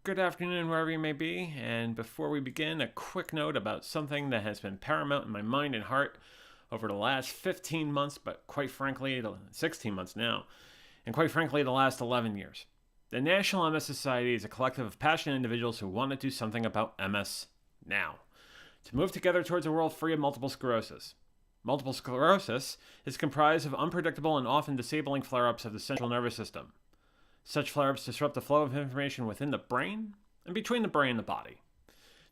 good afternoon, wherever you may be. And before we begin, a quick note about something that has been paramount in my mind and heart over the last 15 months, but quite frankly, 16 months now, and quite frankly, the last 11 years. The National MS Society is a collective of passionate individuals who want to do something about MS now, to move together towards a world free of multiple sclerosis. Multiple sclerosis is comprised of unpredictable and often disabling flare-ups of the central nervous system. Such flare-ups disrupt the flow of information within the brain and between the brain and the body.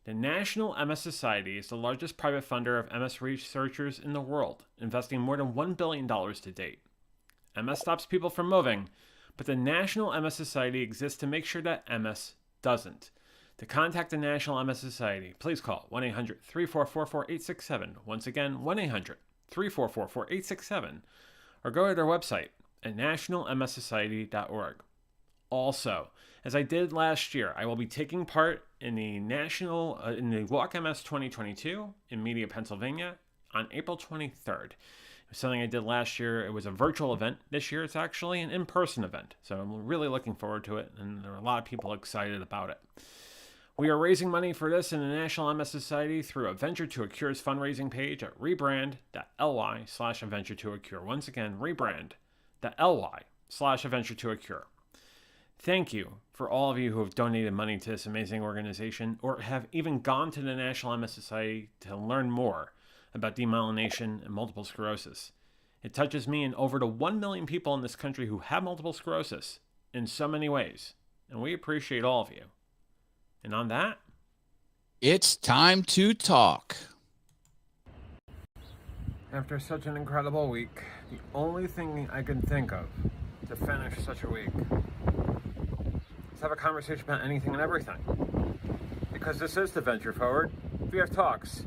The National MS Society is the largest private funder of MS researchers in the world, investing more than $1 billion to date. MS stops people from moving, but the National MS Society exists to make sure that MS doesn't. To contact the National MS Society, please call 1-800-344-4867. Once again, 1-800-344-4867. Or go to their website at nationalmssociety.org. Also, as I did last year, I will be taking part in the Walk MS 2022 in Media, Pennsylvania on April 23rd. It was something I did last year. It was a virtual event. This year it's actually an in-person event. So I'm really looking forward to it, and there are a lot of people excited about it. We are raising money for this in the National MS Society through a Venture to a Cure's fundraising page at rebrand.ly/Adventure to a Cure. Once again, rebrand.ly/Adventure to a Cure. Thank you for all of you who have donated money to this amazing organization or have even gone to the National MS Society to learn more about demyelination and multiple sclerosis. It touches me and over the 1 million people in this country who have multiple sclerosis in so many ways, and we appreciate all of you. And on that, it's time to talk. After such an incredible week, the only thing I can think of to finish such a week is have a conversation about anything and everything. Because this is the Venture Forward. We have talks.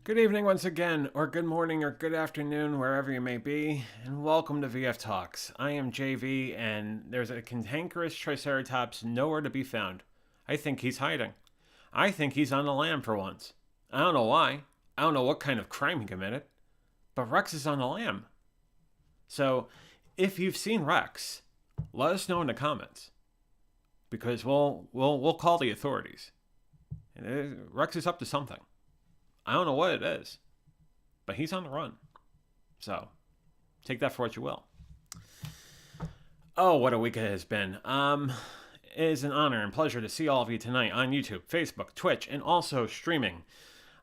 Good evening once again, or good morning, or good afternoon, wherever you may be, and welcome to VF Talks. I am JV, and there's a cantankerous Triceratops nowhere to be found. I think he's hiding. I think he's on the lam for once. I don't know why. I don't know what kind of crime he committed, but Rex is on the lam. So, if you've seen Rex, let us know in the comments, because we'll call the authorities. Rex is up to something. I don't know what it is, but he's on the run. So, take that for what you will. Oh, what a week it has been. It is an honor and pleasure to see all of you tonight on YouTube, Facebook, Twitch, and also streaming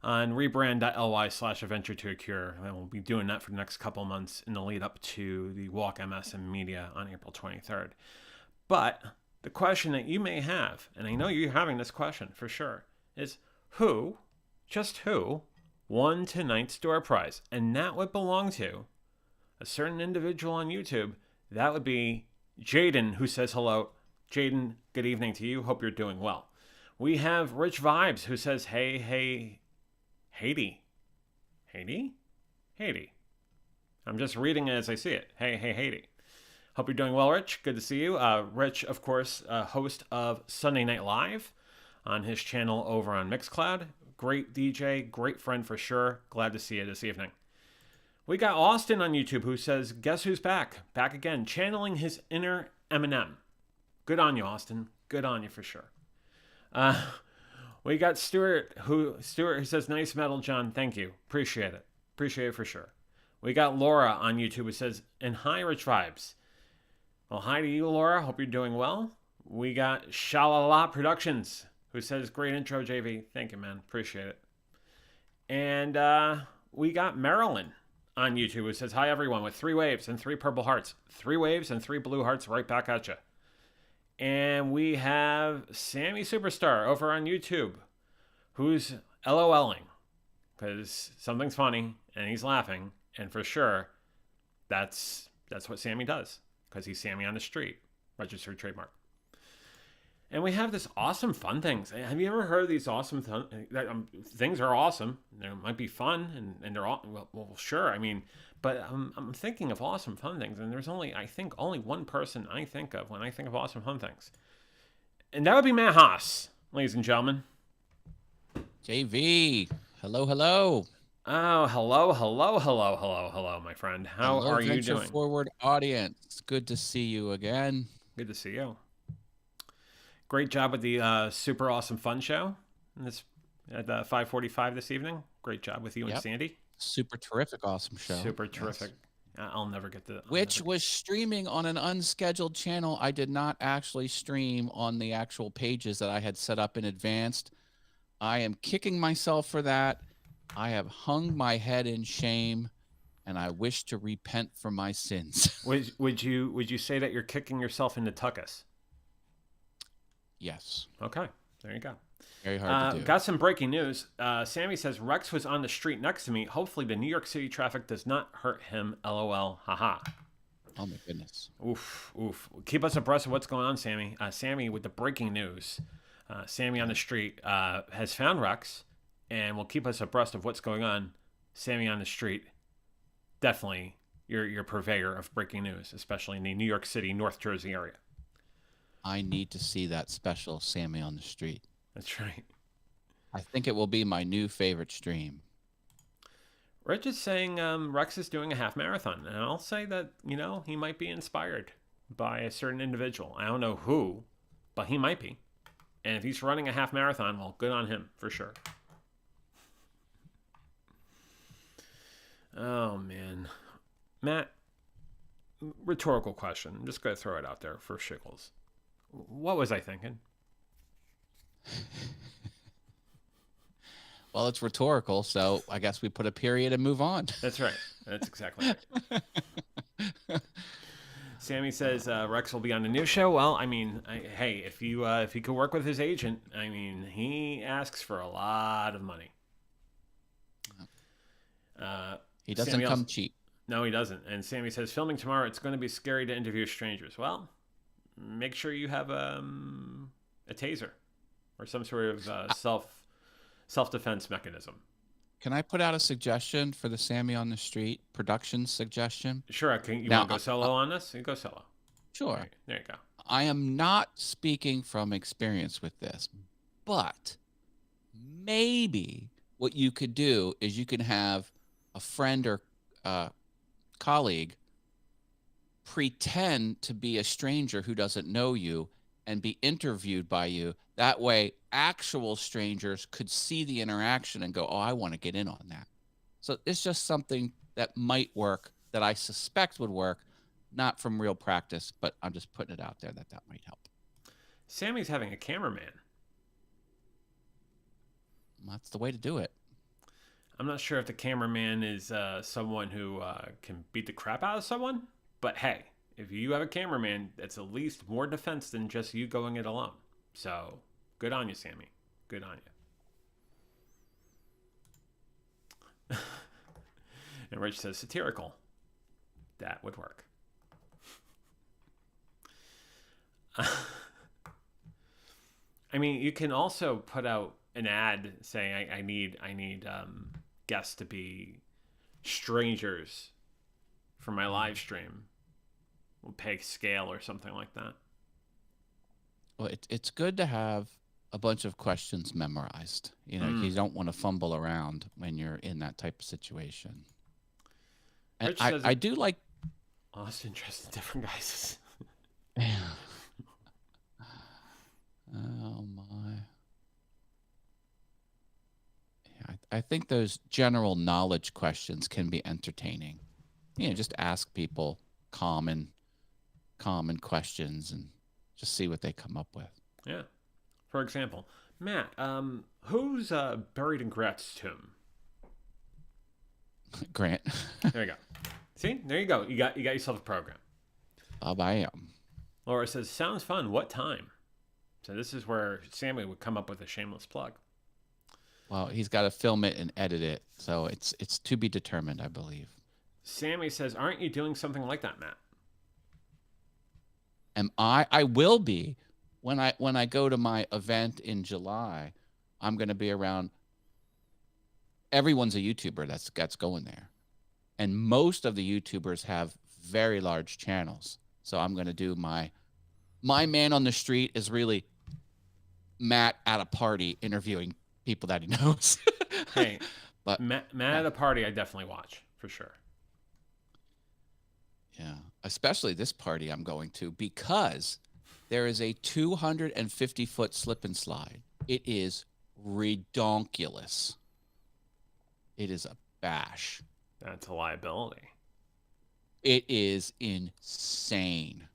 on rebrand.ly/adventure to a cure. And we'll be doing that for the next couple months in the lead up to the Walk MS and Media on April 23rd. But the question that you may have, and I know you're having this question for sure, is who, just who, won tonight's door prize? And that would belong to a certain individual on YouTube. That would be Jaden, who says hello. Jaden, good evening to you. Hope you're doing well. We have Rich Vibes, who says, hey, Haiti. Haiti? Haiti. I'm just reading it as I see it. Hey, Haiti. Hope you're doing well, Rich. Good to see you. Rich, of course, host of Sunday Night Live on his channel over on Mixcloud. Great DJ, great friend for sure. Glad to see you this evening. We got Austin on YouTube who says, guess who's back? Back again, channeling his inner Eminem. Good on you, Austin. Good on you for sure. We got Stuart who says, nice metal, John. Thank you. Appreciate it. Appreciate it for sure. We got Laura on YouTube who says, and hi, Rich Vibes. Well, hi to you, Laura. Hope you're doing well. We got Shalala Productions who says, great intro, JV. Thank you, man. Appreciate it. And we got Marilyn on YouTube who says, hi, everyone, with 3 waves and 3 purple hearts. 3 waves and 3 blue hearts right back at you. And we have Sammy Superstar over on YouTube who's LOLing because something's funny and he's laughing. And for sure, that's what Sammy does because he's Sammy on the street, registered trademark. And we have this awesome fun things. Have you ever heard of these awesome things are awesome. They might be fun and they're all, well, sure. I mean, but I'm thinking of awesome fun things. And there's only one person I think of when I think of awesome fun things. And that would be Matt Haas, ladies and gentlemen. JV, hello. Oh, hello, my friend. How are you doing? Forward audience. Good to see you again. Good to see you. Great job with the super awesome fun show at 5:45 this evening. Great job with you and Sandy. Super terrific, awesome show. Super terrific. Yes. I'll never get the which was streaming on an unscheduled channel. I did not actually stream on the actual pages that I had set up in advance. I am kicking myself for that. I have hung my head in shame, and I wish to repent for my sins. Would you say that you're kicking yourself into tuckus? Yes. Okay. There you go. Very hard to do. Got some breaking news. Sammy says, Rex was on the street next to me. Hopefully the New York City traffic does not hurt him. LOL. Haha. Oh, my goodness. Oof. Keep us abreast of what's going on, Sammy. Sammy with the breaking news. Sammy on the street has found Rex and will keep us abreast of what's going on. Sammy on the street. Definitely your purveyor of breaking news, especially in the New York City, North Jersey area. I need to see that special Sammy on the street. That's right. I think it will be my new favorite stream. Rich is saying Rex is doing a half marathon. And I'll say that, he might be inspired by a certain individual. I don't know who, but he might be. And if he's running a half marathon, well, good on him for sure. Oh, man. Matt, rhetorical question. I'm just going to throw it out there for shiggles. What was I thinking? Well, it's rhetorical, so I guess we put a period and move on. That's right. That's exactly right. Sammy says Rex will be on the new show. Well, I mean, hey, if he could work with his agent, I mean, he asks for a lot of money. He doesn't come cheap. No, he doesn't. And Sammy says, filming tomorrow, it's going to be scary to interview strangers. Well, make sure you have a taser or some sort of self-defense mechanism. Can I put out a suggestion for the Sammy on the Street production suggestion? Sure. You Now, want to go solo on this? You go solo. sure. There you go. I am not speaking from experience with this, but maybe what you could do is you can have a friend or colleague pretend to be a stranger who doesn't know you and be interviewed by you. That way, actual strangers could see the interaction and go, oh, I want to get in on that. So it's just something that might work, that I suspect would work, not from real practice, but I'm just putting it out there that might help. Sammy's having a cameraman. That's the way to do it. I'm not sure if the cameraman is someone who can beat the crap out of someone, but hey, if you have a cameraman, that's at least more defense than just you going it alone. So, good on you, Sammy. Good on you. And Rich says satirical. That would work. I mean, you can also put out an ad saying I need guests to be strangers for my live stream. We'll pay scale or something like that. Well, it's good to have a bunch of questions memorized. You know, you don't want to fumble around when you're in that type of situation. And I do like. Oh, that's interesting. Different guys. Oh my. Yeah, I think those general knowledge questions can be entertaining. You know, just ask people common questions and just see what they come up with. Yeah. For example, Matt, who's buried in Grant's tomb? Grant. There you go. See? There you go. You got yourself a program. I am. Laura says, sounds fun. What time? So this is where Sammy would come up with a shameless plug. Well, he's got to film it and edit it, so it's to be determined, I believe. Sammy says, aren't you doing something like that, Matt? I will be when I go to my event in July. I'm going to be around. Everyone's a YouTuber that's going there, and most of the YouTubers have very large channels. So I'm going to do my man on the street is really Matt at a party interviewing people that he knows. Hey, but Matt at a party, I definitely watch for sure. Yeah, especially this party I'm going to, because there is a 250-foot slip and slide. It is redonkulous. It is a bash. That's a liability. It is insane.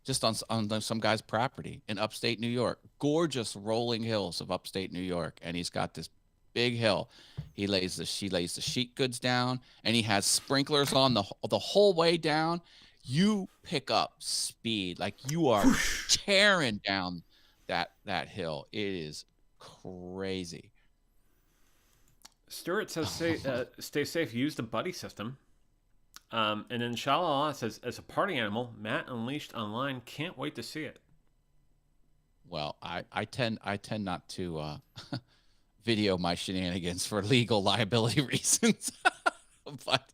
Just on some guy's property in upstate New York. Gorgeous rolling hills of upstate New York. And he's got this big hill. She lays the sheet goods down, and he has sprinklers on the whole way down. You pick up speed. Like you are tearing down that hill. It is crazy. Stuart says, stay safe. Use the buddy system. And then Shalala says, as a party animal, Matt Unleashed Online, can't wait to see it. Well, I tend not to video my shenanigans for legal liability reasons. But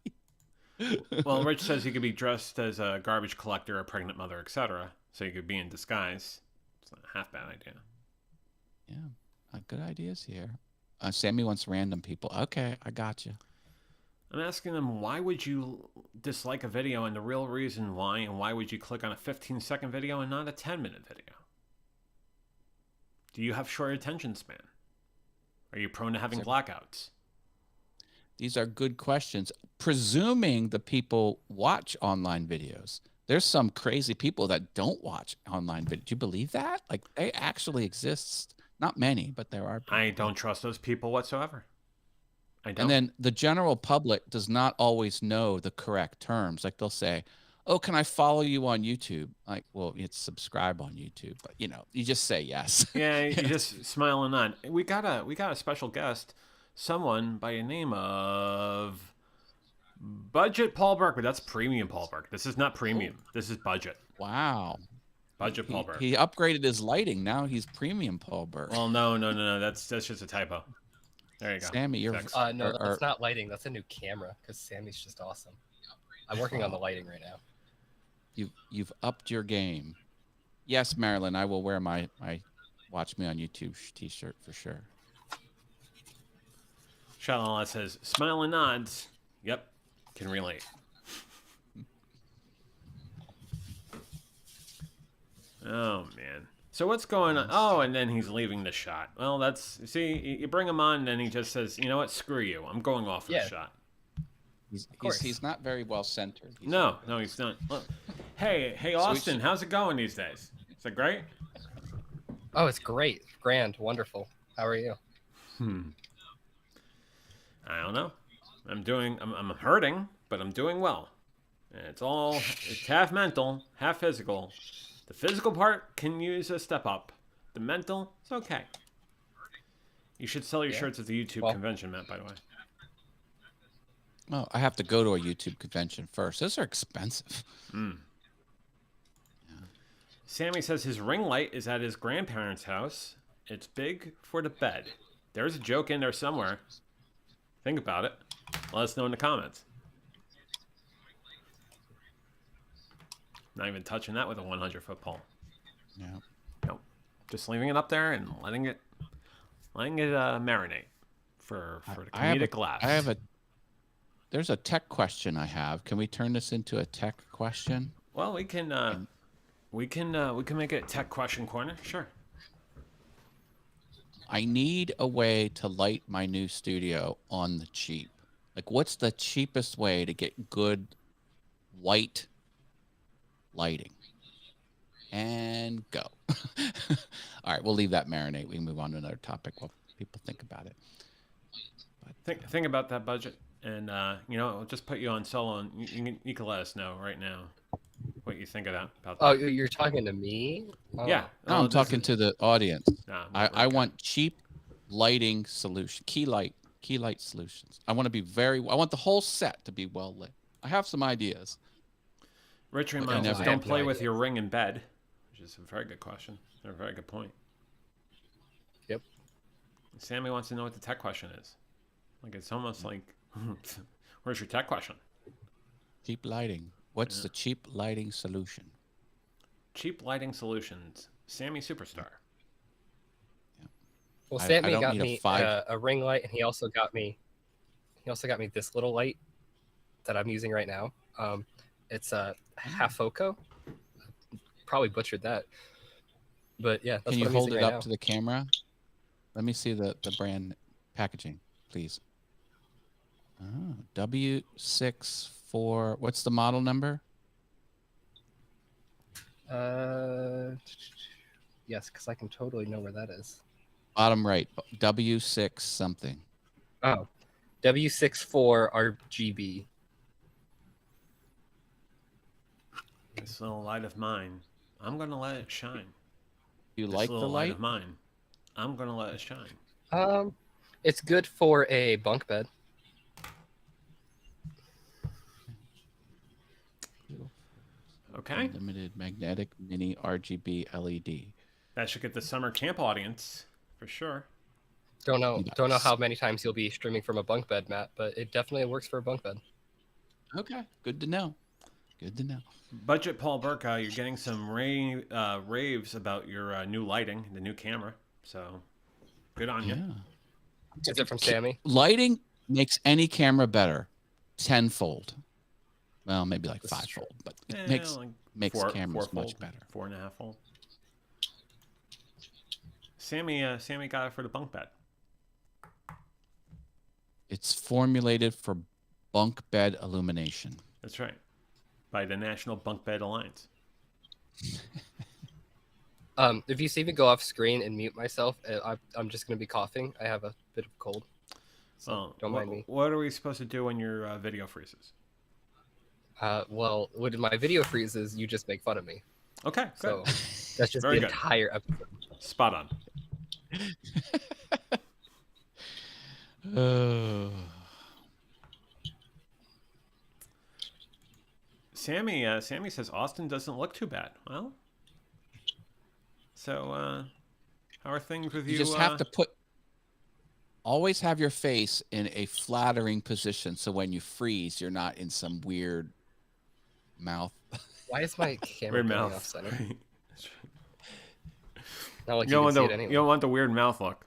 well, Rich says you could be dressed as a garbage collector, a pregnant mother, etc. So you could be in disguise. It's not a half bad idea. Yeah, good ideas here. Sammy wants random people. Okay, I got you. I'm asking them, why would you dislike a video, and the real reason why, and why would you click on a 15-second video and not a 10-minute video? Do you have short attention span? Are you prone to having blackouts? These are good questions. Presuming the people watch online videos. There's some crazy people that don't watch online videos. Do you believe that? Like, they actually exist. Not many, but there are people. I don't trust those people whatsoever. I don't. And then the general public does not always know the correct terms. Like, they'll say, oh, can I follow you on YouTube? Like, well, it's subscribe on YouTube, but you just say yes. Yeah, you just smile and nod. We got a special guest, someone by the name of Budget Paul Burke, but that's premium Paul Burke. This is not premium. This is budget. Wow. Budget Paul Burke. He upgraded his lighting. Now he's premium Paul Burke. Well, no. That's just a typo. There you go. Sammy, you're Fixed. No, that's not lighting. That's a new camera because Sammy's just awesome. I'm working on the lighting right now. You've upped your game. Yes, Marilyn, I will wear my Watch Me on YouTube t-shirt for sure. Shalala says, smile and nods. Yep, can relate. Oh, man. So what's going on? Oh, and then he's leaving the shot. Well, that's... See, you bring him on, and then he just says, you know what? Screw you. I'm going off the shot. He's not very well centered. No, he's not. Look. Hey, Austin, how's it going these days? Is it great? Oh, it's great. Grand. Wonderful. How are you? I don't know. I'm hurting, but I'm doing well. And it's half mental, half physical. The physical part can use a step up. The mental, it's okay. You should sell your shirts at the YouTube convention, Matt, by the way. Oh, I have to go to a YouTube convention first. Those are expensive. Yeah. Sammy says his ring light is at his grandparents' house. It's big for the bed. There's a joke in there somewhere. Think about it. Let us know in the comments. Not even touching that with a 100-foot pole. Yeah. Nope. Just leaving it up there and letting it marinate for the comedic laughs. There's a tech question I have. Can we turn this into a tech question? Well, we can make it a tech question corner. Sure. I need a way to light my new studio on the cheap. Like, what's the cheapest way to get good white lighting? And go. All right, we'll leave that marinate. We can move on to another topic while people think about it. Think about that budget, and I'll just put you on solo, and you can let us know right now what you think of that. About that. Oh, you're talking to me? Oh. Yeah. No, I'm talking to the audience. Nah, I want cheap lighting solution, key light solutions. I want the whole set to be well lit. I have some ideas. Rich reminds us, don't play with your ring in bed, which is a very good question. A very good point. Yep. Sammy wants to know what the tech question is. Like, it's almost like, where's your tech question? Cheap lighting. What's the cheap lighting solution? Cheap lighting solutions. Sammy Superstar. Yeah. Well, Sammy got me a ring light, and he also got me this little light that I'm using right now. It's a Hafoco. Probably butchered that, but yeah. That's Can you what I'm hold it using right up now. to the camera? Let me see the brand packaging, please. Oh, W64. What's the model number? Yes, because I can totally know where that is. Bottom right, W6 something. Oh, W64 RGB. This little light of mine, I'm gonna let it shine. You This like the little light? of mine, I'm gonna let it shine. It's good for a bunk bed. Okay. Limited magnetic mini RGB LED. That should get the summer camp audience for sure. Don't know how many times you'll be streaming from a bunk bed, Matt, but it definitely works for a bunk bed. Okay, good to know. Good to know. Budget Paul Burke, you're getting some raves about your new lighting, the new camera. So good on you. Is it from Sammy? Lighting makes any camera better, tenfold. Well, maybe like fivefold, but it makes cameras much better. 4.5-fold. Sammy got it for the bunk bed. It's formulated for bunk bed illumination. That's right. By the National Bunk Bed Alliance. If you see me go off screen and mute myself, I'm just going to be coughing. I have a bit of a cold. So don't mind me. What are we supposed to do when your video freezes? Well, when my video freezes, you just make fun of me. Okay, good. So that's just Very the good. entire episode. Spot on. Sammy says Austin doesn't look too bad. Well, so how are things with you? You just have to put always have your face in a flattering position, so when you freeze, you're not in some weird mouth. Why is my camera Weird going mouth. off center? Not like You don't you can want see the it anyway. you don't want the weird mouth look.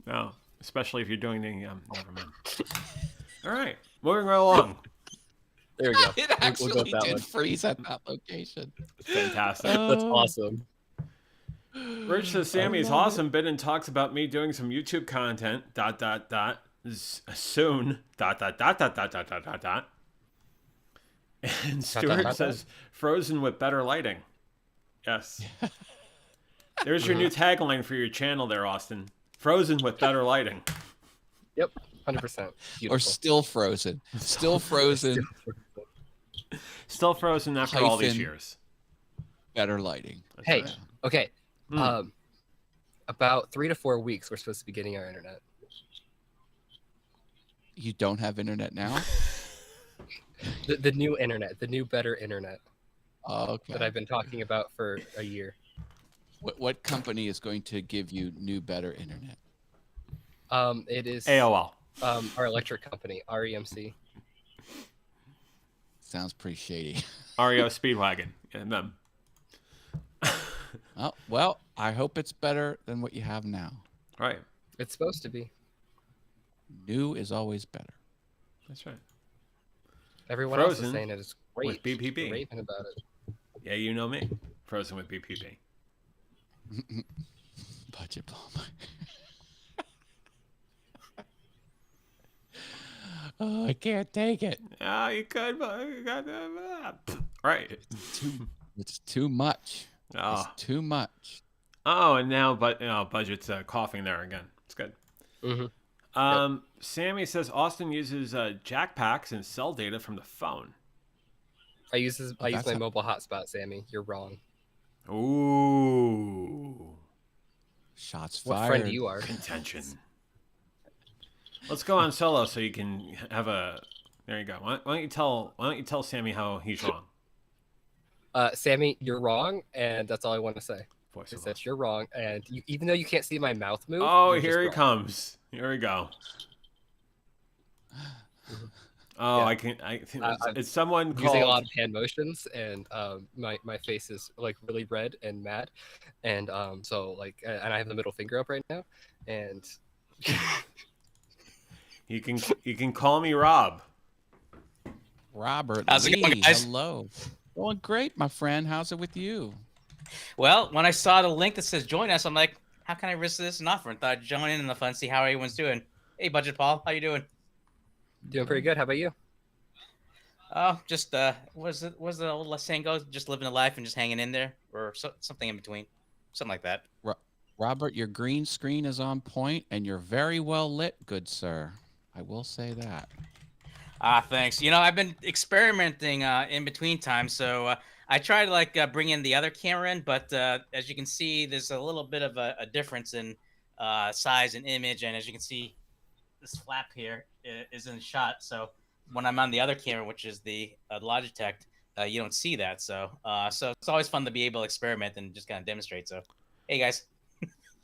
No, especially if you're doing the never mind. All right, moving right along. There we go. It We'll actually go with that did one. freeze at that location. Fantastic. That's awesome. Rich says Sammy's awesome bit and talks about me doing some YouTube content. Soon. And Stuart says Frozen with better lighting. Yes. There's your new tagline for your channel there, Austin. Frozen with better lighting. Yep, 100%. Or still frozen. Still frozen. Still frozen after all these years. Better lighting. That's Hey, right. okay. About 3 to 4 weeks, we're supposed to be getting our internet. You don't have internet now? The new internet, the new better internet Okay. that I've been talking about for a year. What company is going to give you new better internet? It is AOL. Our electric company, REMC. Sounds pretty shady. REO Speedwagon. And them. Oh, well, I hope it's better than what you have now. Right. It's supposed to be. New is always better. That's right. Everyone else Frozen is saying it is great. with BPP. They're raving about it. Yeah, you know me. Frozen with BPP. Budget bomb. Oh, I can't take it. Yeah, you could, but you got right. It's too much. Oh. It's too much. Oh, and now, budget's coughing there again. It's good. Mm-hmm. Sammy says Austin uses jack packs and cell data from the phone. I use my mobile hotspot, Sammy. You're wrong. Ooh. Shots fired. What friend you are? Contention. Let's go on solo so you can have a. There you go. Why don't you tell Sammy how he's wrong? Sammy, you're wrong, and that's all I want to say. Voice Is of that you're wrong, and even though you can't see my mouth move. Oh, you're here he just wrong. comes. Here we go. Oh, yeah. It's someone called... using a lot of hand motions, and my face is like really red and mad, and so like, and I have the middle finger up right now, and you can call me Rob. Robert, how's it going, guys? Hello. Going great, my friend. How's it with you? Well, when I saw the link that says join us, I'm like, how can I risk this and offer? And thought I'd join in the fun, see how everyone's doing. Hey, Budget Paul, how you doing? doing pretty good. How about you? Oh, just what's the old saying goes? Just living a life and just hanging in there, or something in between, something like that. Robert, your green screen is on point, and you're very well lit, good sir. I will say that. Thanks. You know, I've been experimenting in between times, so I try to like bring in the other camera in, but as you can see, there's a little bit of a difference in size and image, and as you can see, this flap here is in shot. So when I'm on the other camera, which is the Logitech, you don't see that. So it's always fun to be able to experiment and just kind of demonstrate. So, hey guys.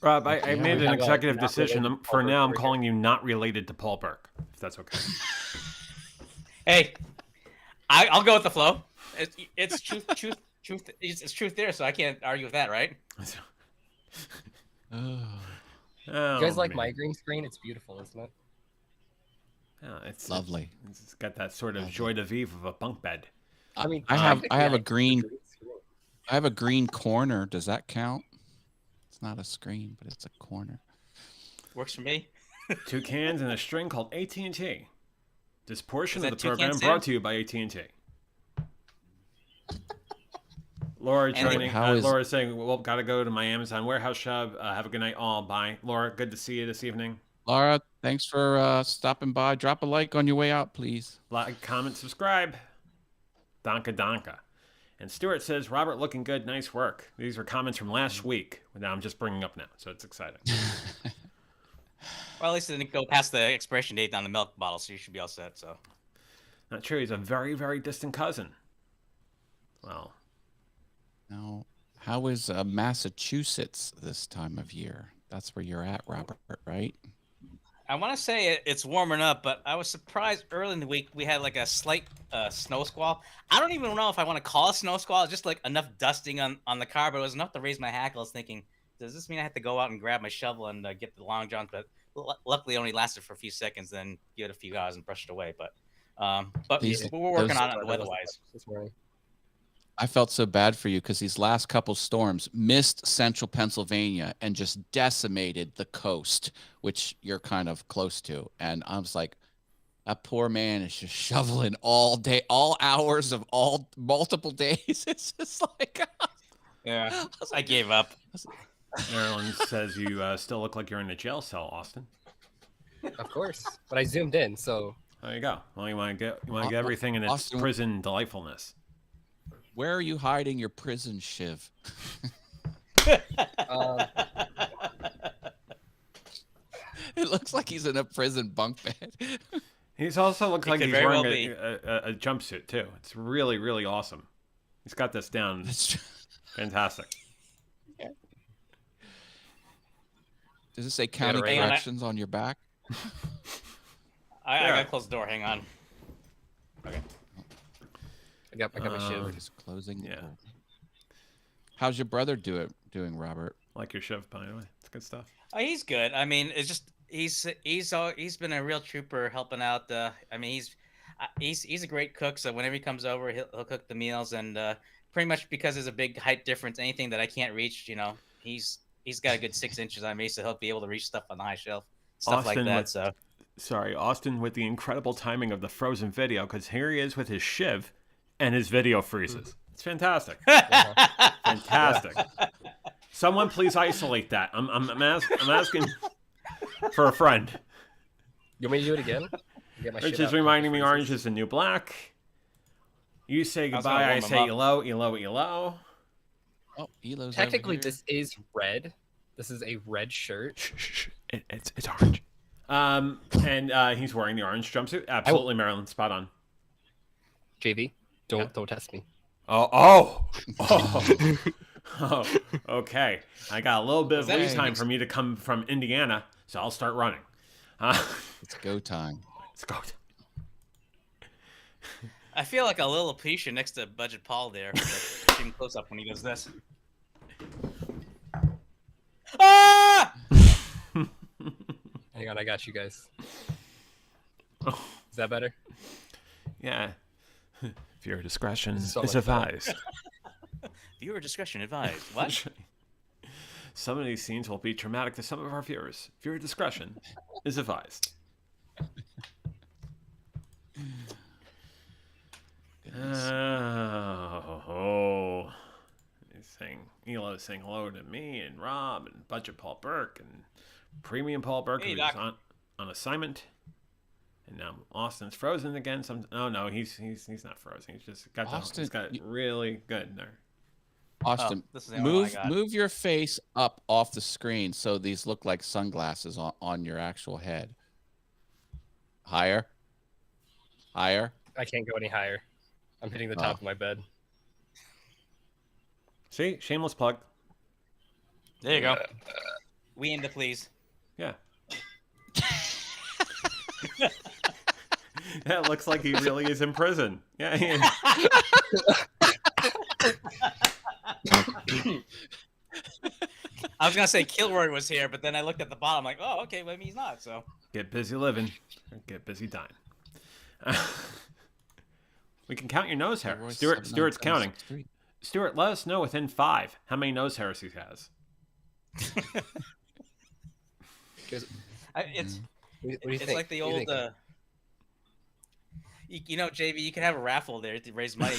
Rob, I made an executive decision. For now, I'm calling you not related to Paul Burke, if that's okay. Hey, I'll go with the flow. It's truth. It's truth there, so I can't argue with that, right? You guys like my green screen? It's beautiful, isn't it? Yeah, it's lovely. It's got that sort of joie de vivre of a bunk bed. I mean, I have a green corner. Does that count? It's not a screen, but it's a corner. Works for me. 2 cans and a string called AT&T. This portion of the 2 program cans brought to you by AT&T. Laura joining. Laura's saying, well, gotta go to my Amazon warehouse shop. Have a good night all. Bye. Laura, good to see you this evening. Laura, thanks for stopping by. Drop a like on your way out, please. Like, comment, subscribe. Donka. And Stuart says, Robert, looking good. Nice work. These are comments from last week. Now I'm just bringing up now, so it's exciting. Well, at least it didn't go past the expiration date on the milk bottle, so you should be all set. So, not true. He's a very, very distant cousin. Well, now, how is Massachusetts this time of year? That's where you're at, Robert, right? I want to say it's warming up, but I was surprised early in the week we had like a slight snow squall. I don't even know if I want to call it snow squall. It's just like enough dusting on the car, but it was enough to raise my hackles thinking, does this mean I have to go out and grab my shovel and get the long johns? But luckily it only lasted for a few seconds, then give it a few hours and brush it away. But we're working on it weather-wise. This morning. I felt so bad for you because these last couple storms missed central Pennsylvania and just decimated the coast, which you're kind of close to. And I was like, that poor man is just shoveling all day, all hours of all multiple days. It's just like, yeah, I gave up. Marilyn says you still look like you're in a jail cell, Austin. Of course, but I zoomed in, so there you go. Well, you want to get everything in its Austin, prison delightfulness. Where are you hiding your prison shiv? It looks like he's in a prison bunk bed. He's also looks like he's wearing a jumpsuit too. It's really, really awesome. He's got this down. Fantastic. Yeah. Does it say county corrections on your back? I gotta close the door. Hang on. Okay. I got my shiv. Just closing. Yeah. How's your brother doing, Robert? Like your shiv, by the way. It's good stuff. Oh, he's good. I mean, it's just he's been a real trooper helping out. I mean, he's a great cook. So whenever he comes over, he'll cook the meals, and pretty much because there's a big height difference, anything that I can't reach, he's got a good 6 inches on me, so he'll be able to reach stuff on the high shelf, stuff like that. Austin with the incredible timing of the Frozen video, because here he is with his shiv, and his video freezes. It's fantastic. Fantastic. Someone please isolate that. I'm asking for a friend. You want me to do it again? Which is reminding me, orange is the new black. You say goodbye, I say elo, elo, elo. Oh, elo's technically this is red. This is a red shirt. Shh. It's orange. And he's wearing the orange jumpsuit. Absolutely, Marilyn, spot on. JV, don't test me. Oh, okay. I got a little bit of lead time for me to come from Indiana, so I'll start running. It's go time. It's go time. I feel like a little Lilliputian next to Budget Paul there. Getting close up when he does this. Ah! Hang on, I got you guys. Is that better? Yeah. Viewer discretion is advised. Viewer discretion advised. What? Some of these scenes will be traumatic to some of our viewers. Viewer discretion is advised. Elo's saying hello to me and Rob and Budget Paul Burke and Premium Paul Burke, who's on assignment. And now Austin's frozen again. No, he's not frozen. He's just got he's got it really good there. Austin, move your face up off the screen so these look like sunglasses on your actual head. Higher. I can't go any higher. I'm hitting the top of my bed. See? Shameless plug. There you go. We aim to please. Yeah. That looks like he really is in prison. Yeah. I was going to say Kilroy was here, but then I looked at the bottom like, oh, okay, maybe he's not. So get busy living. Get busy dying. We can count your nose hair. Stuart's counting. Stuart, let us know within 5 how many nose hairs he has. It's like the old, JV, you can have a raffle there to raise money.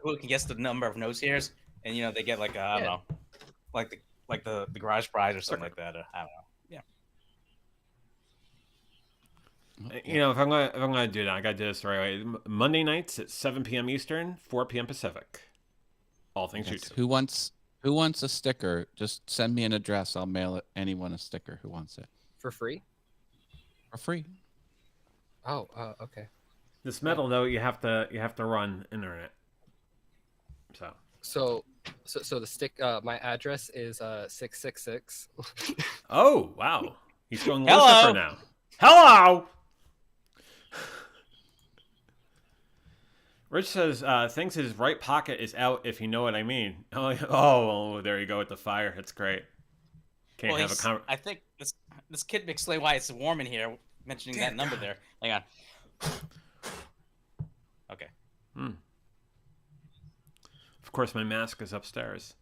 Who can guess the number of nose hairs, and they get like I don't know, like the garage prize or something like that. I don't know. Yeah. If I'm gonna do that, I gotta do this the right way. Monday nights at 7 p.m. Eastern, 4 p.m. Pacific. All things YouTube. Who wants a sticker? Just send me an address. I'll mail anyone a sticker who wants it. For free? For free. Oh, okay. This metal though, you have to run internet. So the stick. My address is 666. Oh wow, he's going Lucifer now. Hello! Rich says, thinks his right pocket is out, if you know what I mean. Oh, there you go with the fire. That's great. Can't have a I think this kid explained why it's warm in here, mentioning that number there. Hang on. Okay. Of course, my mask is upstairs.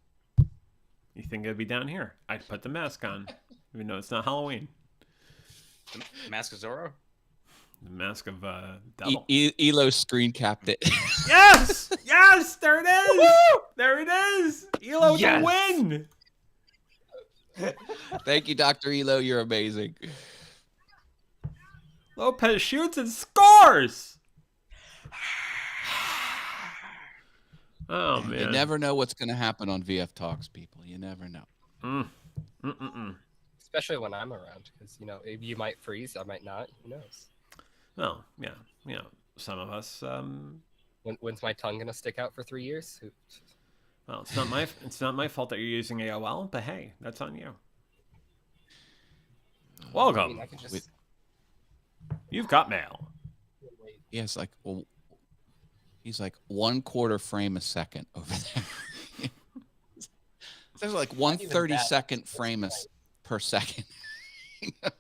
You think it'd be down here? I'd put the mask on, even though it's not Halloween. The Mask of Zorro? The mask of devil. Elo screen capped it. Yes! Yes! There it is! There it is! Elo Yes! to win! Thank you, Dr. Elo. You're amazing. Lopez shoots and scores! Oh, man. You never know what's going to happen on VF Talks, people. You never know. Especially when I'm around, because, you know, you might freeze, I might not. Who knows? Well, yeah. You know, some of us... When's my tongue going to stick out for 3 years? Well, it's not my fault that you're using AOL, but hey, that's on you. Welcome. I mean, I can just... You've got mail. Yes, like, well, he's like 1/4 frame a second over there. There's like 1/32 frame per second.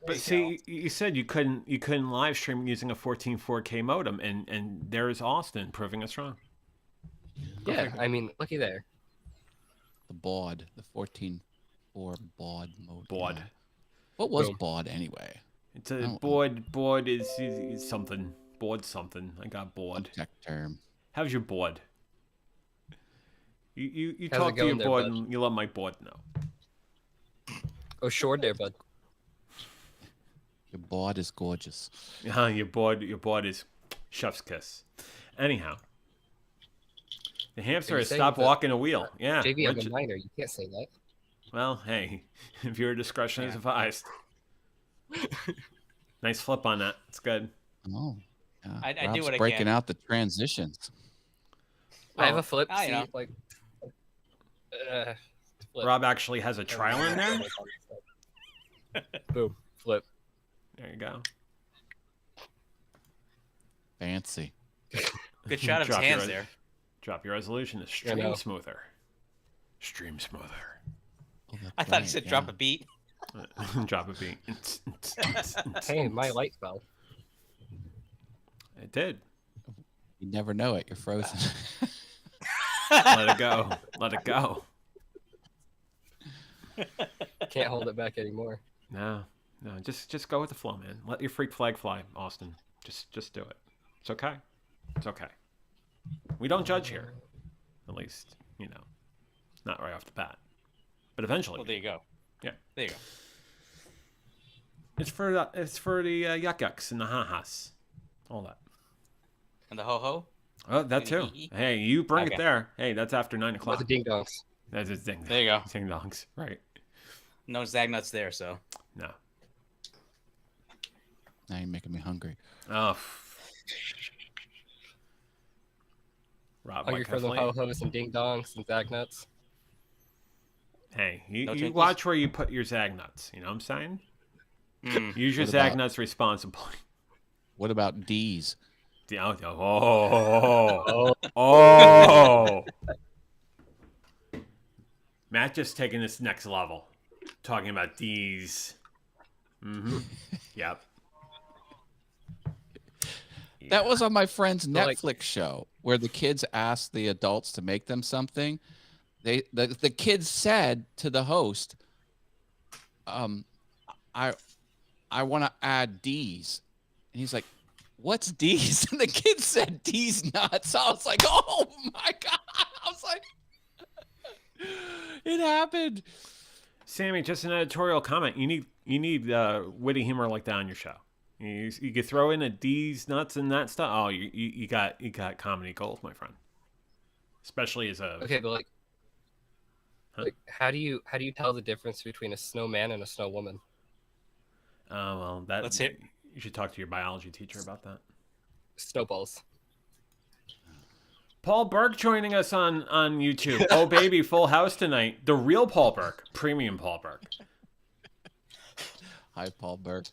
But see, you said you couldn't live stream using a 14.4K modem, and there's Austin proving us wrong. Yeah, I mean, looky there. The baud, the 14.4 baud mode. Baud. What was baud anyway? It's a baud is something. Baud something. I got baud. Tech term. How's your baud? You How's talk it to your going there, baud bud? and you let my baud know. Oh, sure there, bud. Your baud is gorgeous. Your baud is chef's kiss. Anyhow. The hamster has stopped walking a wheel. Yeah. JB, I'm a minor. You can't say that. Well, hey, if your discretion is advised. Nice flip on that. It's good. Oh, yeah. I do Rob's what I breaking can. out the transitions. I have a flip. you See, know. like, flip. Rob actually has a trial in there. Boom, flip. There you go. Fancy. Good shot of his Drop hands your- there. Drop your resolution to I stream know. smoother. Stream smoother. Oh, that's I thought he right, said yeah. drop a beat. Drop a beat. Hey, my light fell. It did. You never know it. You're frozen. Let it go. Let it go. Can't hold it back anymore. No. Just go with the flow, man. Let your freak flag fly, Austin. Just do it. It's okay. It's okay. We don't judge here. At least, not right off the bat. But eventually. Well, there you go. Yeah. There you go. It's for the yuck yucks and the ha-has. All that. And the ho-ho? Oh, that too. Hey, you bring it Okay. there. Hey, that's after 9 What o'clock. the ding dongs? That's a ding. There you go. Ding dongs. Right. No Zagnuts there, so. No. Now you're making me hungry. Oh. Rob, Hungry for the ho-hos and ding dongs and zag nuts. Hey, you No Twinkies? watch where you put your zag nuts. You know what I'm saying? Use your What zag about- nuts responsibly. What about D's? Oh. Matt just taking this next level. Talking about these. Yep. That was on my friend's like- Netflix show where the kids asked the adults to make them something. The kids said to the host, I want to add D's. And he's like, what's D's? And the kid said D's nuts. I was like, oh my God. I was like, it happened. Sammy, just an editorial comment. You need witty humor like that on your show. You could throw in a D's nuts and that stuff. Oh, you got comedy gold, my friend. Especially as a Okay, but like, how do you tell the difference between a snowman and a snow woman? well, that Let's hit- you should talk to your biology teacher about that. Snowballs. Paul Burke joining us on YouTube. Oh baby, full house tonight. The real Paul Burke, premium Paul Burke. Hi, Paul Burke.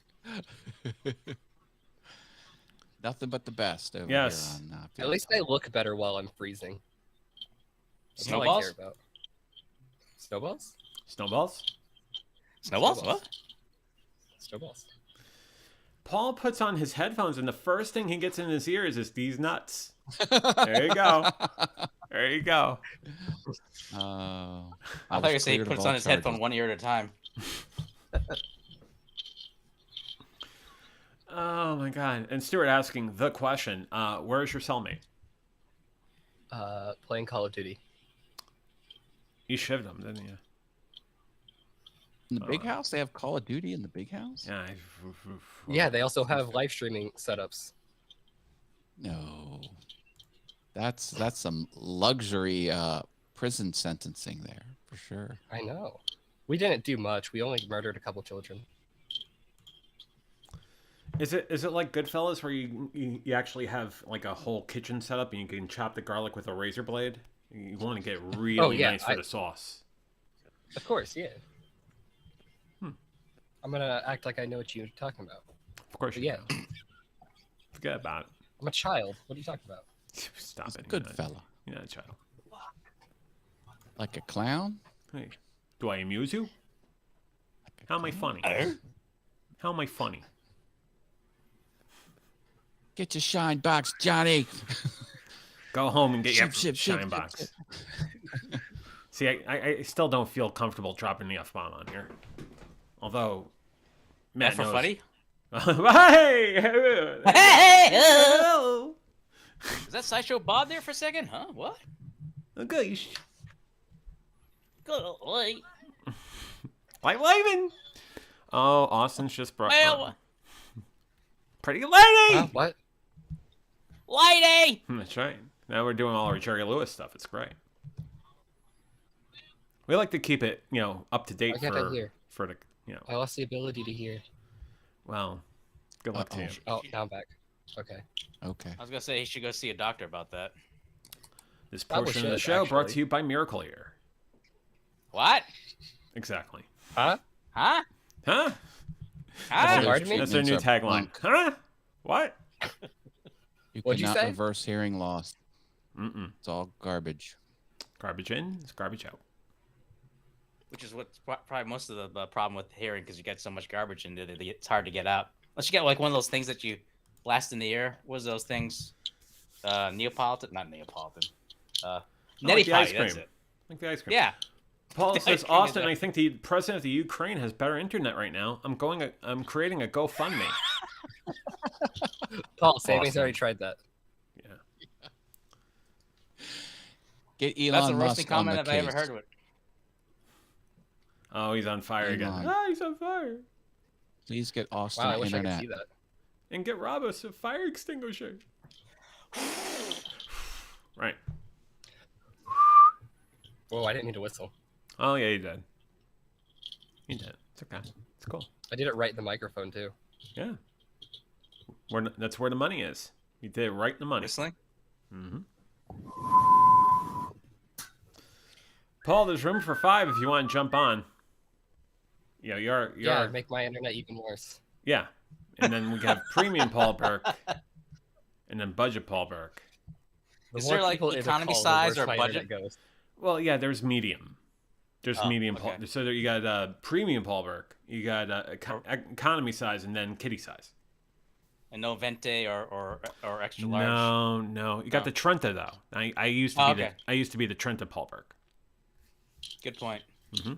Nothing but the best over Yes. here on. At least I look better while I'm freezing. That's all I care Snowballs? about. Snowballs? Snowballs? Snowballs? What? Snowballs. Paul puts on his headphones, and the first thing he gets in his ears is these nuts. There you go. There you go. I thought you were saying he puts on his headphone one ear at a time. Oh my god. And Stuart asking the question, where's your cellmate? Playing Call of Duty. You shivved him, didn't you? In the big house? They have Call of Duty in the big house? Yeah. Yeah, they also have live streaming setups. No. That's some luxury prison sentencing there, for sure. I know. We didn't do much. We only murdered a couple children. Is it like Goodfellas where you actually have like a whole kitchen setup and you can chop the garlic with a razor blade? You want to get really nice for the sauce. Of course, yeah. I'm gonna act like I know what you're talking about. Of course you do. Forget about it. I'm a child. What are you talking about? Stop it. Good fella. You're not a child. Like a clown? Hey, do I amuse you? How am I funny? How am I funny? Get your shine box, Johnny. Go home and get your Ship, shine box. See, I still don't feel comfortable dropping the F-bomb on here. Although, Matt For knows. funny? Hey! Hey! Is that Sideshow Bob there for a second? Huh? What? Okay. Good late. Like Laven. Oh, Austin's just brought. Well, Pretty lady. What? lady! That's right. Now we're doing all our Jerry Lewis stuff. It's great. We like to keep it, up to date I can't hear. for the, I lost the ability to hear. Well, good luck to you. Oh, now I'm back. Okay. Okay. I was gonna say he should go see a doctor about that. This Probably portion of the should, show brought actually. to you by Miracle Ear. What? Exactly. Huh? Huh? Huh? Huh? Pardon me? That's their new tagline. Huh? What? You What'd you cannot say? reverse hearing loss. Mm-mm. It's all garbage. Garbage in, it's garbage out. Which is what's probably most of the problem with hearing, because you get so much garbage in it, it's hard to get out. Unless you get like one of those things that you blast in the air. What was those things? Neapolitan? Not Neapolitan. Like the ice Neti Potty, that's cream. it. Like the ice cream. Yeah. Paul The says, ice cream is Austin, that. I think the president of the Ukraine has better internet right now. I'm creating a GoFundMe. Paul, Sammy's Awesome. already tried that. Yeah. Get Elon That's the Musk roasting on comment the I've case. ever heard of it. Oh, he's on fire again. Elon. Ah, he's on fire. Please get Austin Wow, I wish I internet. could see that. And get Robus a fire extinguisher. Right. Whoa, I didn't mean to whistle. Oh, yeah, you did. You did. It's okay. It's cool. I did it right in the microphone, too. Yeah. That's where the money is. You did it right in the money. Whistling? Mm-hmm. Paul, there's room for 5 if you want to jump on. Yeah, Yeah, make my internet even worse. Yeah. And then we have premium Paul Burke and then budget Paul Burke. The Is more there, like, people in the economy call, the size worse or my budget? internet goes. Well, yeah, there's medium. There's Oh, medium okay. Paul. So there you got premium Paul Burke. You got economy size and then kitty size. And no Vente or extra large? No. You got the Trenta though. I used to be the Trenta Paul Burke. Good point. Mm-hmm.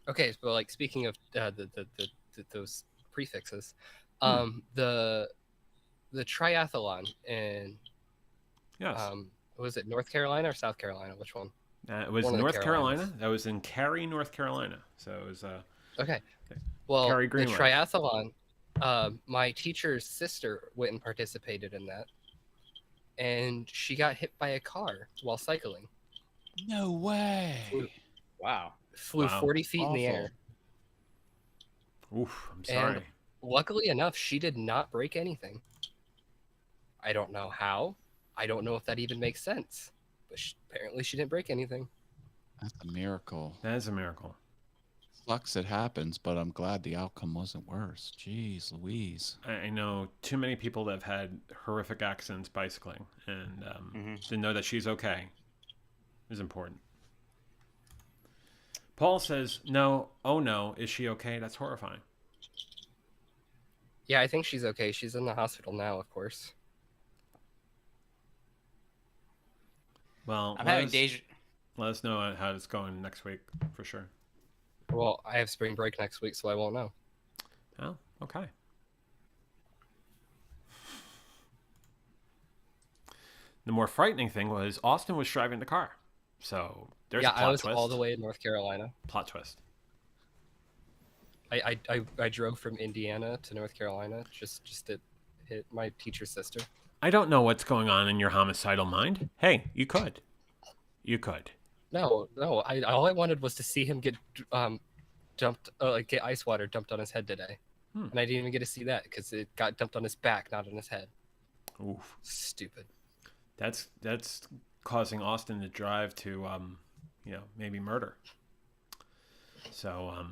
Okay, so like speaking of those prefixes, the triathlon in Yes. was it North Carolina or South Carolina? Which one? It was one of the North Carolina. Carolinas. That was in Cary, North Carolina. So it was Okay. Well, Cary the Greenway. triathlon, my teacher's sister went and participated in that, and she got hit by a car while cycling. No way. Wow. Flew Wow. 40 feet in the Awful. air. oof. I'm sorry. Luckily enough, she did not break anything. I don't know how. I don't know if that even makes sense. But apparently she didn't break anything. That's a miracle. That is a miracle. sucks it happens, but I'm glad the outcome wasn't worse. Jeez Louise. I know too many people that have had horrific accidents bicycling, and to know that she's okay is important. Paul says, no, oh no, is she okay? That's horrifying. Yeah, I think she's okay. She's in the hospital now, of course. Well, I'm having deja. Let us know how it's going next week, for sure. Well, I have spring break next week, so I won't know. Oh, okay. The more frightening thing was Austin was driving the car. So there's a plot twist. I was all the way in North Carolina. Plot twist. I drove from Indiana to North Carolina just to hit my teacher's sister. I don't know what's going on in your homicidal mind. Hey, you could. You could. No. All I wanted was to see him get dumped, get ice water dumped on his head today, and I didn't even get to see that because it got dumped on his back, not on his head. Oof. Stupid. That's causing Austin to drive to, maybe murder. So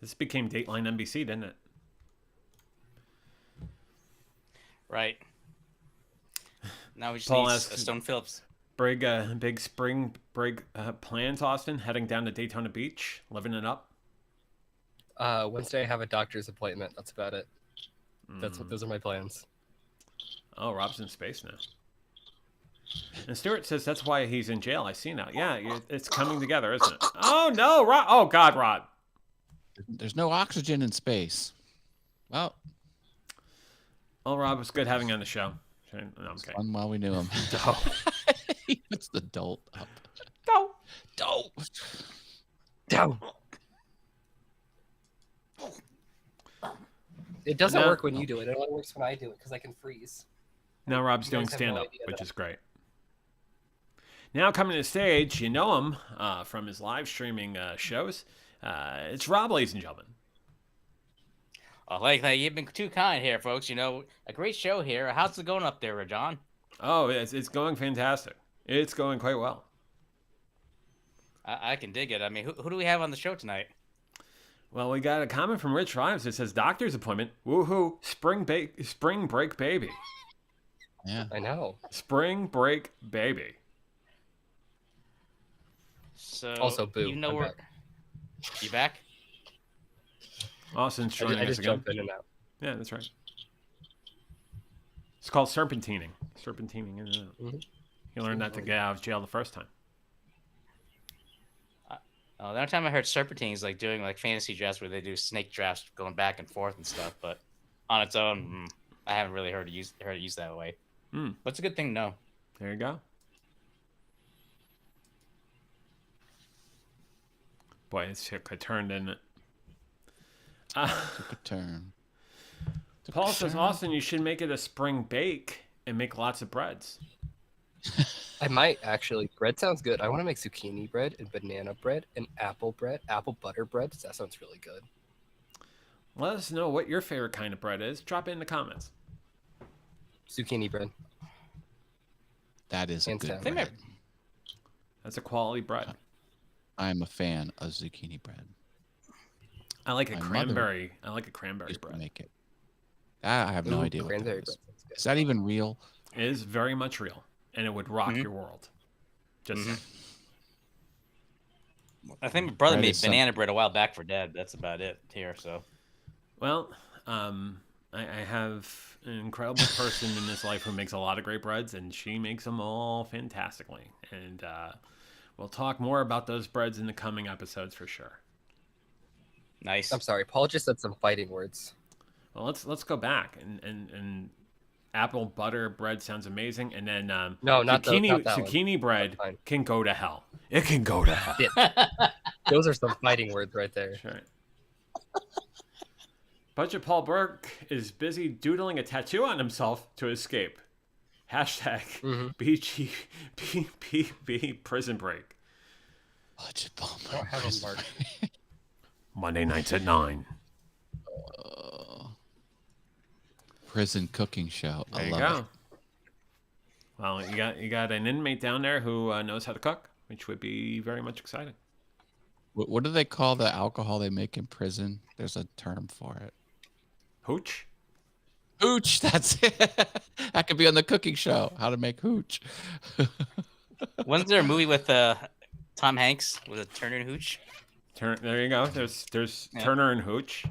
this became Dateline NBC, didn't it? Right. Now we just Paul need asks, Stone Phillips. Big spring break plans, Austin? Heading down to Daytona Beach? Living it up? Wednesday I have a doctor's appointment. That's about it. Those are my plans. Oh, Rob's in space now. And Stuart says that's why he's in jail. I see now. Yeah, it's coming together, isn't it? Oh, no, Rob. Oh, God, Rob. There's no oxygen in space. Well, Rob, it's good having you on the show. No, I'm kidding. Fun while we knew him. He puts the dolt up. Dope. It doesn't work when you do it. It only works when I do it because I can freeze. Now Rob's doing stand-up, which is great. Now coming to the stage, you know him from his live streaming shows. It's Rob, ladies and gentlemen. Oh, you've been too kind here, folks. You know, a great show here. How's it going up there, John? Oh, it's going fantastic. It's going quite well. I can dig it. I mean, who do we have on the show tonight? Well, we got a comment from Rich Rives that says, doctor's appointment, woohoo, spring break baby. Yeah, I know. Spring break baby. So also, boo. You know where? You back? Austin's joining us again. Jump in and out. Yeah, that's right. It's called serpentining. Serpentining in and out. Mm-hmm. You learned that to get out of jail the first time. The only time I heard serpentining is like doing like fantasy drafts where they do snake drafts going back and forth and stuff. But on its own, I haven't really heard it used that way. But it's a good thing to know. There you go. Boy, it took a turn, didn't it? Took a turn. Paul says, Austin, you should make it a spring bake and make lots of breads. I might actually. Bread sounds good. I want to make zucchini bread and banana bread and apple butter bread. That sounds really good. Let us know what your favorite kind of bread is. Drop it in the comments. Zucchini bread. That is a good bread. That's a quality bread. I'm a fan of zucchini bread. I like a cranberry. I like a cranberry bread. Make it. I have no idea what that is. Is that even real? It is very much real, and it would rock your world. Just I think my brother made banana bread a while back for Dad. That's about it here. So, well, I have an incredible person in this life who makes a lot of great breads, and she makes them all fantastically. And we'll talk more about those breads in the coming episodes for sure. Nice. I'm sorry, Paul just said some fighting words. Well, let's go back and apple butter bread sounds amazing, and then no, not zucchini bread can go to hell. It can go to hell. Yeah. Those are some fighting words right there. That's right. Budget Paul Burke is busy doodling a tattoo on himself to escape. Hashtag BGBB prison break. Budget Paul Burke. I don't have a mark. Monday nights at 9. Prison cooking show. There you go. Well, you got an inmate down there who knows how to cook, which would be very much exciting. What do they call the alcohol they make in prison? There's a term for it. Hooch? Hooch, that's it. That could be on the cooking show. How to make hooch. Wasn't there a movie with Tom Hanks with a Turner and Hooch? There you go. There's Turner and Hooch.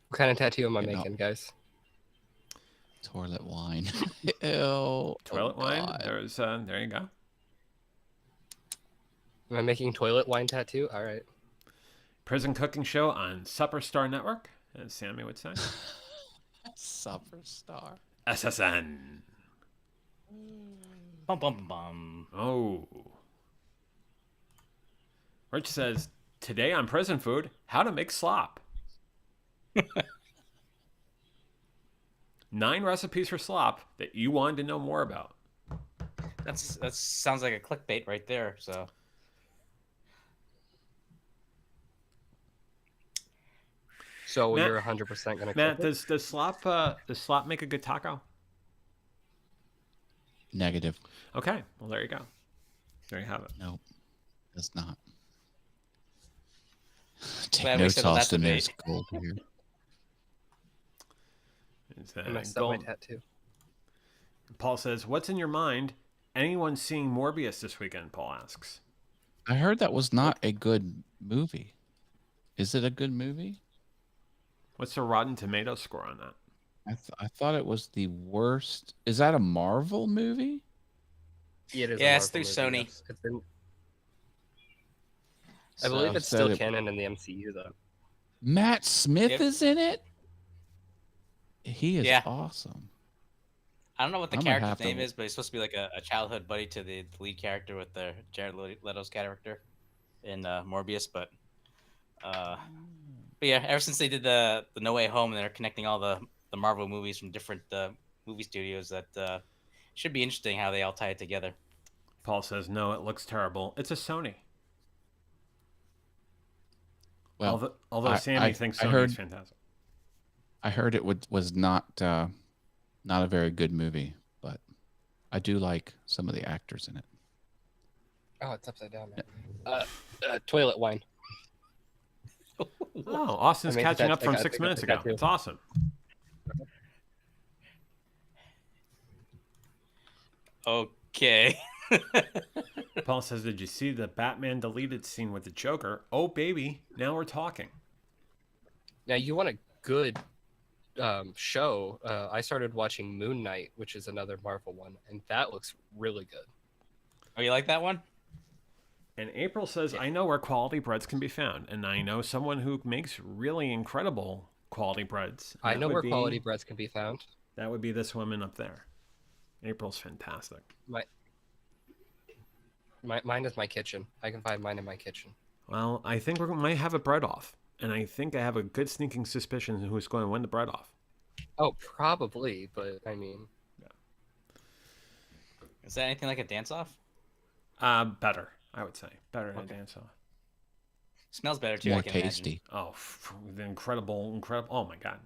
What kind of tattoo am I making, guys? Toilet wine. Ew. Toilet wine. There you go. Am I making toilet wine tattoo? All right. Prison cooking show on Superstar Network, as Sammy would say. Superstar. SSN. Bum bum bum. Oh. Rich says, today on Prison Food, how to make slop. 9 recipes for slop that you wanted to know more about. That sounds like a clickbait right there. So Matt, you're 100% gonna. Matt, does slop make a good taco? Negative. Okay, well there you go. There you have it. Nope, does not. Glad Take we notes, settled that Austin. debate. There's gold here. I messed up my tattoo. Paul says, "What's in your mind? Anyone seeing Morbius this weekend?" Paul asks. I heard that was not a good movie. Is it a good movie? What's the Rotten Tomatoes score on that? I thought it was the worst. Is that a Marvel movie? Yeah, it is. Yeah, it's through Sony. Yes. I believe it's still canon in the MCU, though. Matt Smith is in it. He is awesome. I don't know what the character's name is, but he's supposed to be like a childhood buddy to the lead character with the Jared Leto's character in Morbius. But yeah, ever since they did the No Way Home, and they're connecting all the Marvel movies from different movie studios. That should be interesting how they all tie it together. Paul says, no, it looks terrible. It's a Sony. Well, although Sammy thinks Sony's fantastic. I heard it was not a very good movie, but I do like some of the actors in it. Oh, it's upside down, man. Toilet wine. Oh, Austin's catching up from 6 minutes ago. It's awesome. Okay. Paul says, did you see the Batman deleted scene with the Joker? Oh, baby. Now we're talking. Now, you want a good show. I started watching Moon Knight, which is another Marvel one, and that looks really good. Oh, you like that one? And April says, I know where quality breads can be found, and I know someone who makes really incredible quality breads. I know where quality breads can be found. That would be this woman up there. April's fantastic. Mine is my kitchen. I can find mine in my kitchen. Well, I think we might have a bread off, and I think I have a good sneaking suspicion who's going to win the bread off. Oh, probably, but I mean... Yeah. Is that anything like a dance-off? Better. I would say better than a dance off. Smells better too. More tasty. Imagine. Oh, the incredible! Oh my god.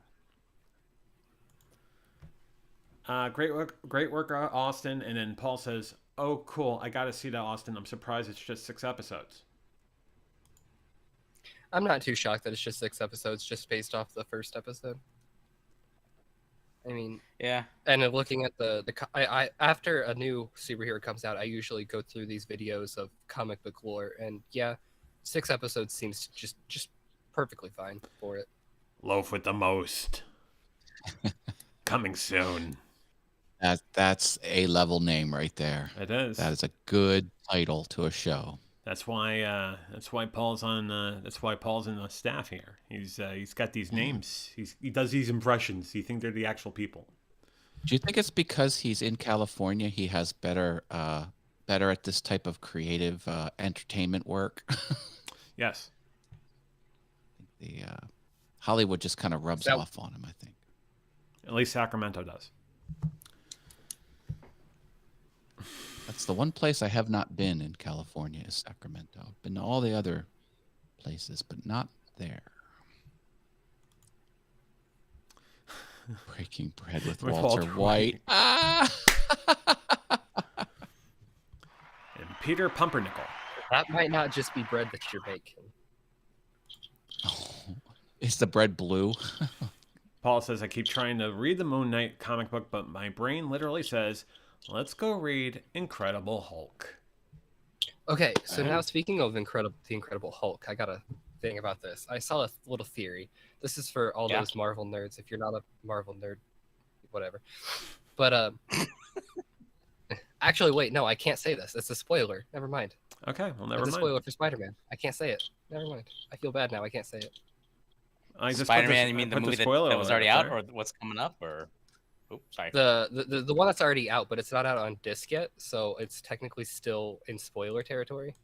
Great work, Austin. And then Paul says, "Oh, cool! I got to see that, Austin. I'm surprised it's just 6 episodes." I'm not too shocked that it's just 6 episodes, just based off the first episode. I mean, yeah. And looking at I after a new superhero comes out, I usually go through these videos of comic book lore, and yeah, 6 episodes seems just perfectly fine for it. Loaf with the most. Coming soon. That's a level name right there. It is. That is a good title to a show. That's why Paul's on. That's why Paul's in the staff here. He's got these names. He does these impressions. You think they're the actual people? Do you think it's because he's in California? He has better at this type of creative entertainment work. Yes. The Hollywood just kind of rubs off on him, I think. At least Sacramento does. That's the one place I have not been in California is Sacramento. I've been to all the other places, but not there. Breaking Bread with Walter White. Ah! And Peter Pumpernickel. That might not just be bread that you're making. Oh, is the bread blue? Paul says, I keep trying to read the Moon Knight comic book, but my brain literally says, let's go read Incredible Hulk. Okay, so now speaking of the Incredible Hulk, I got a thing about this. I saw a little theory. This is for all those Marvel nerds. If you're not a Marvel nerd, whatever. But actually, wait, no, I can't say this. It's a spoiler. Never mind. Okay, well, never mind. It's a spoiler for Spider-Man. I can't say it. Never mind. I feel bad now. I can't say it. Spider-Man, you mean the movie that was already out, or what's coming up, or? Oops, sorry. The one that's already out, but it's not out on disc yet, so it's technically still in spoiler territory.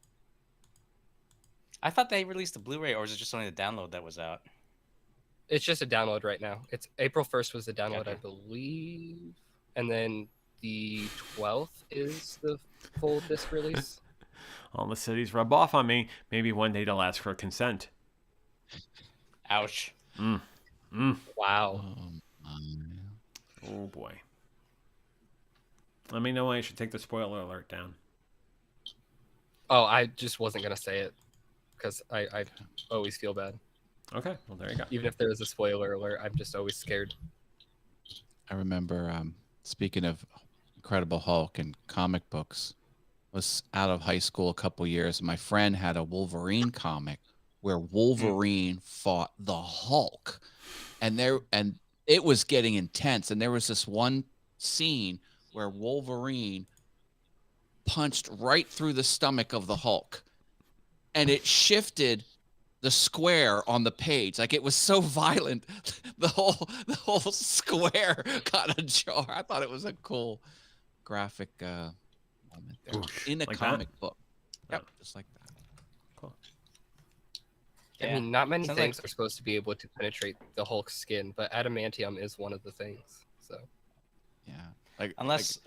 I thought they released a Blu-ray, or is it just only the download that was out? It's just a download right now. It's April 1st was the download, I believe, and then the 12th is the full disc release. All the cities rub off on me. Maybe one day they'll ask for consent. Ouch. Wow. Oh boy. Let me know when I should take the spoiler alert down. Oh, I just wasn't gonna say it because I always feel bad. Okay, well there you go. Even if there is a spoiler alert, I'm just always scared. I remember speaking of Incredible Hulk and comic books, was out of high school a couple years. My friend had a Wolverine comic where Wolverine fought the Hulk, and it was getting intense. And there was this one scene where Wolverine punched right through the stomach of the Hulk, and it shifted the square on the page. Like, it was so violent, the whole square got ajar. I thought it was a cool graphic moment there. In a like comic that? book. Yep, Oh. just like that. Cool. I mean, not many things are supposed to be able to penetrate the Hulk's skin, but adamantium is one of the things. So, yeah, unless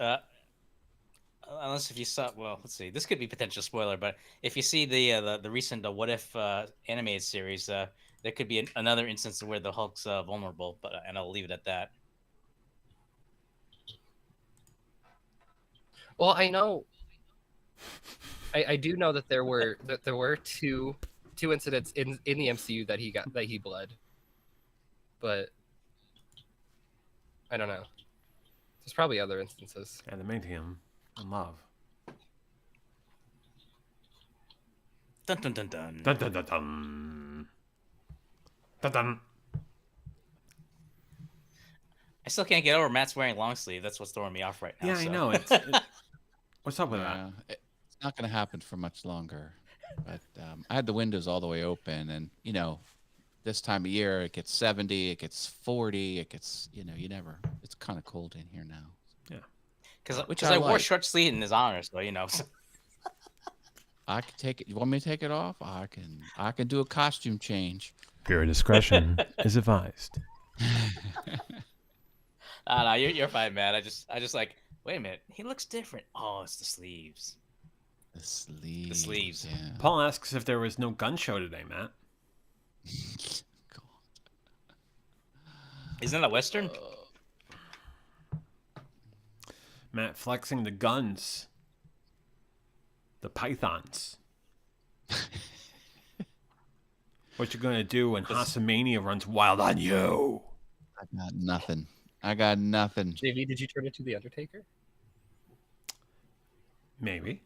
if you saw, well, let's see, this could be potential spoiler, but if you see the recent What If animated series, there could be another instance where the Hulk's vulnerable, and I'll leave it at that. well, I know, I do know that there were two incidents in the MCU that he bled, but I don't know. There's probably other instances. Adamantium and love. Dun dun dun dun. Dun dun dun dun. Dun dun. I still can't get over Matt's wearing long sleeve. That's what's throwing me off right now. Yeah, I know. What's up with that? It's not going to happen for much longer. But I had the windows all the way open, and this time of year it gets 70, it gets 40, it gets it's kind of cold in here now. Yeah, because I wore short sleeve in his honor, so I can take it. You want me to take it off? I can do a costume change. Pure discretion is advised. No, you're fine, man. I just like, wait a minute, he looks different. Oh, it's the sleeves. The sleeves. Yeah. Paul asks if there was no gun show today, Matt. Isn't that a Western? Matt flexing the guns. The pythons. What you gonna do when Hassamania runs wild on you? I got nothing. JV, did you turn into the Undertaker? Maybe.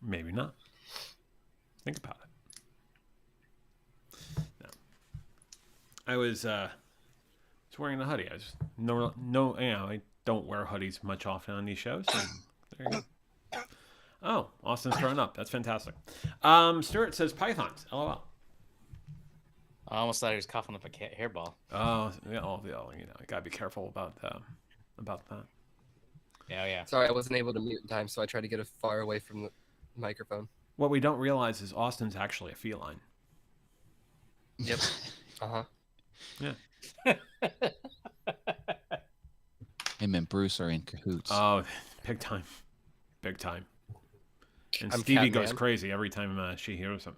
Maybe not. Think about it. No. I was wearing a hoodie. I was I don't wear hoodies much often on these shows. So there you go. Oh, Austin's throwing up. That's fantastic. Stuart says pythons. LOL. I almost thought he was coughing up a hairball. Oh, you gotta be careful about that. Yeah. Sorry, I wasn't able to mute in time, so I tried to get it far away from the microphone. What we don't realize is Austin's actually a feline. Yep. Uh-huh. Yeah. Him and Bruce are in cahoots. Oh, big time. And I'm Stevie Catman. goes crazy every time she hears him.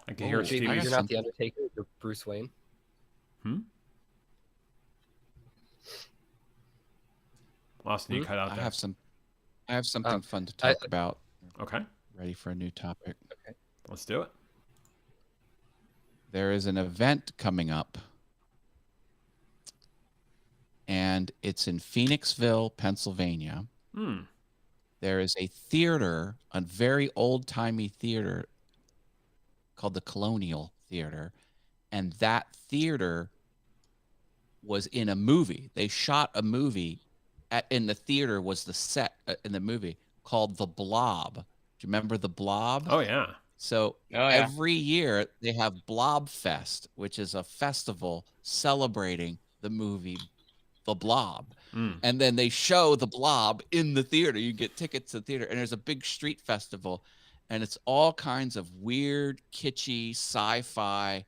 I can hear JV, Stevie. you're not the Undertaker, you're Bruce Wayne. Austin, you cut out I there. have something fun to talk about. Okay. Ready for a new topic? Okay. Let's do it. There is an event coming up, and it's in Phoenixville, Pennsylvania. There is a theater, a very old-timey theater called the Colonial Theater, and that theater was in a movie. They shot a movie in the theater was the set in the movie called The Blob. Do you remember The Blob? Oh, yeah. So every year they have Blob Fest, which is a festival celebrating the movie The Blob. And then they show The Blob in the theater. You get tickets to the theater, and there's a big street festival, and it's all kinds of weird, kitschy, sci-fi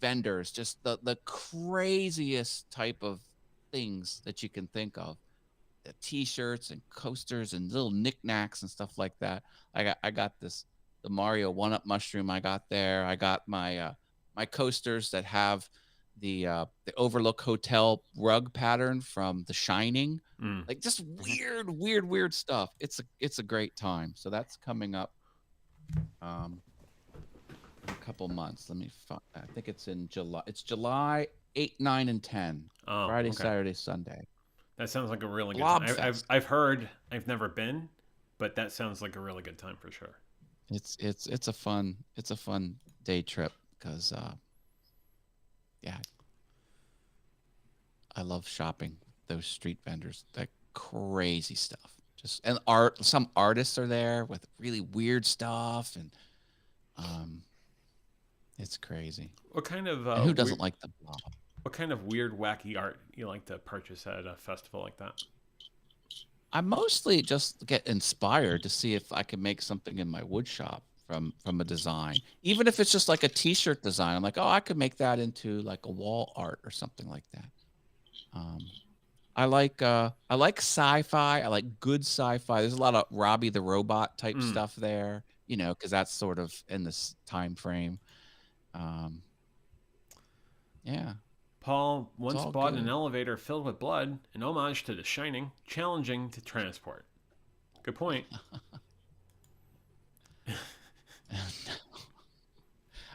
vendors, just the craziest type of things that you can think of. The t-shirts and coasters and little knickknacks and stuff like that. I got the Mario 1-Up mushroom I got there. I got my my coasters that have the Overlook Hotel rug pattern from The Shining. Like just weird stuff. It's a great time. So that's coming up a couple months. Let me find, I think it's in July. It's July 8, 9, and 10. Friday, Saturday, Sunday. That sounds like a really good Blob time. Fest. I've heard, I've never been, but that sounds like a really good time for sure. It's a fun day trip because I love shopping those street vendors. Like crazy stuff. Just and art. Some artists are there with really weird stuff, and it's crazy. What kind of and who doesn't like the Blob? What kind of weird, wacky art you like to purchase at a festival like that? I mostly just get inspired to see if I can make something in my wood shop from a design, even if it's just like a T-shirt design. I'm like, oh, I could make that into like a wall art or something like that. I like sci-fi. I like good sci-fi. There's a lot of Robbie the Robot type stuff there, you know, because that's sort of in this time frame. Yeah. Paul once bought good. an elevator filled with blood, an homage to The Shining, challenging to transport. Good point.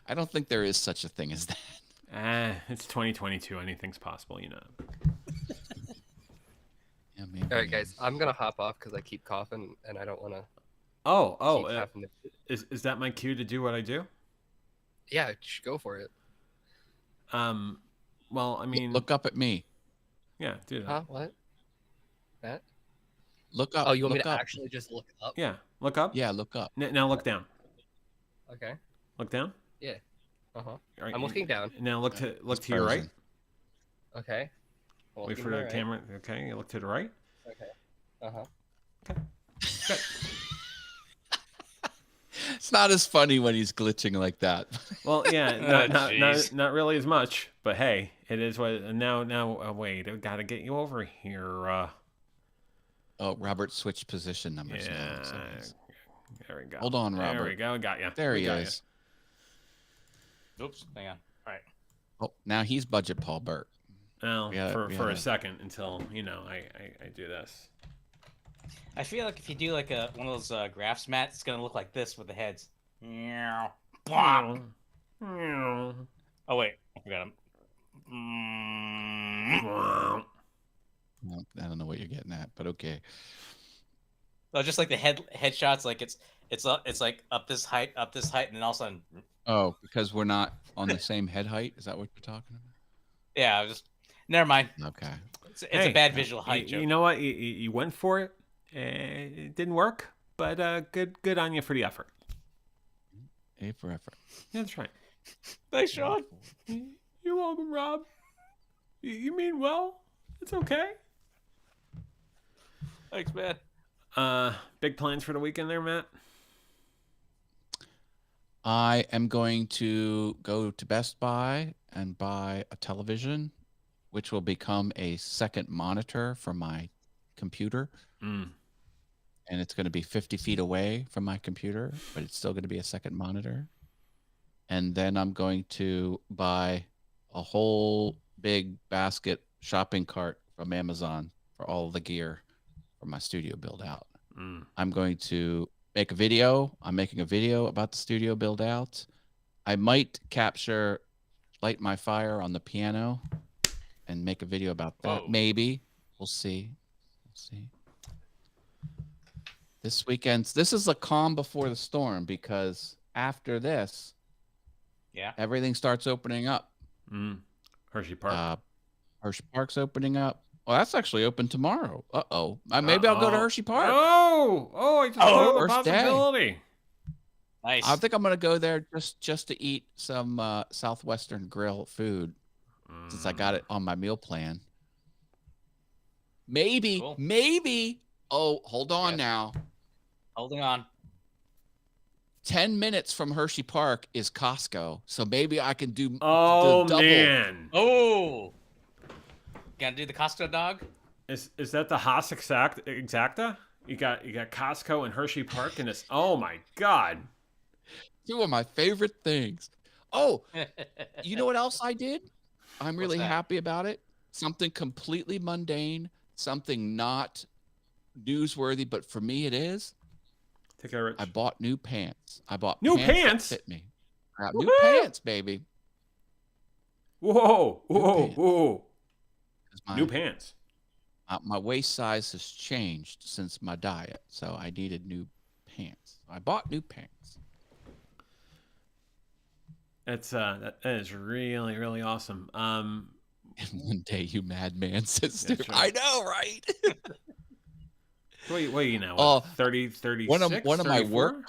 I don't think there is such a thing as that. It's 2022. Anything's possible, you know. Yeah, maybe. All right, guys, I'm gonna hop off because I keep coughing and I don't want to. Is that my cue to do what I do? Yeah, go for it. Well, I mean, look up at me. Yeah, do that. Huh? What? That? Look up. Oh, you want me to up. actually just look up? Yeah, look up. Yeah, look up. Now look down. Okay. Look down. Yeah. Right, I'm looking down. Now look to your right. Okay. Wait for the camera. Okay, you look to the right. Okay. Okay. Good. It's not as funny when he's glitching like that. Well, yeah, not really as much, but hey, it is what. Now, wait, I gotta get you over here. Oh, Robert switched position numbers. Yeah, now, so there we go. Hold on, Robert. There we go. Got you. There he is. Oops, hang on. All right. Oh, now he's budget Paul Burt. Well, for a second until I do this. I feel like if you do like one of those graphs, Matt, it's gonna look like this with the heads. Oh wait, I forgot him. Well, I don't know what you're getting at, but okay. Oh, just like the headshots, like it's like up this height, and then all of a sudden. Oh, because we're not on the same head height. Is that what you're talking about? Yeah, never mind. Okay. It's a bad visual height joke. You know what? You went for it. It didn't work, but good on you for the effort. A for effort. Yeah, that's right. Thanks, Sean. You're welcome, Rob. You mean well. It's okay. Thanks, man. Big plans for the weekend there, Matt? I am going to go to Best Buy and buy a television, which will become a second monitor for my computer. And it's going to be 50 feet away from my computer, but it's still going to be a second monitor. And then I'm going to buy a whole big basket shopping cart from Amazon for all the gear for my studio build out. Mm. I'm going to make a video. I'm making a video about the studio build out. I might light my fire on the piano and make a video about that. Whoa. Maybe. We'll see. We'll see. This is a calm before the storm, because after this, everything starts opening up. Hershey Park. Hershey Park's opening up. Well, that's actually open tomorrow. Maybe I'll go to Hershey Park. I just thought of a first day. possibility. Nice. I think I'm gonna go there just to eat some Southwestern Grill food, since I got it on my meal plan. Maybe, Cool. maybe. Oh, hold on now. Holding on. 10 minutes from Hershey Park is Costco, so maybe I can do the double. Man. Oh. Gonna do the Costco dog? Is that the Haas Exacta? You got Costco and Hershey Park and it's oh my God. Two of my favorite things. Oh, you know what else I did? I'm really happy about it. Something completely mundane, something not newsworthy, but for me it is. Take care, Rich. I bought new pants. I bought new pants that fit me. I got new pants, baby. Whoa. My, new pants. My waist size has changed since my diet, so I needed new pants. I bought new pants. That is really, really awesome. And one day, you madman says, Right. I know, right? What are you now? 30, 36, one of my 34?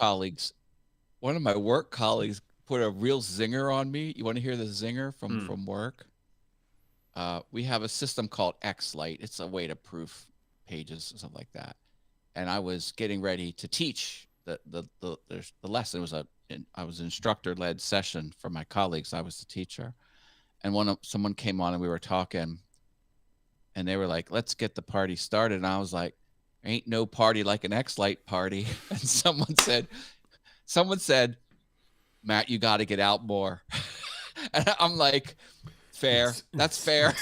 work colleagues put a real zinger on me. You want to hear the zinger from work? We have a system called X-Lite. It's a way to proof pages and stuff like that. And I was getting ready to teach the lesson. I was an instructor-led session for my colleagues. I was the teacher, and someone came on and we were talking, and they were like, "Let's get the party started." And I was like, "Ain't no party like an X-Lite party." And someone said, "Matt, you got to get out more." And I'm like, fair. That's fair.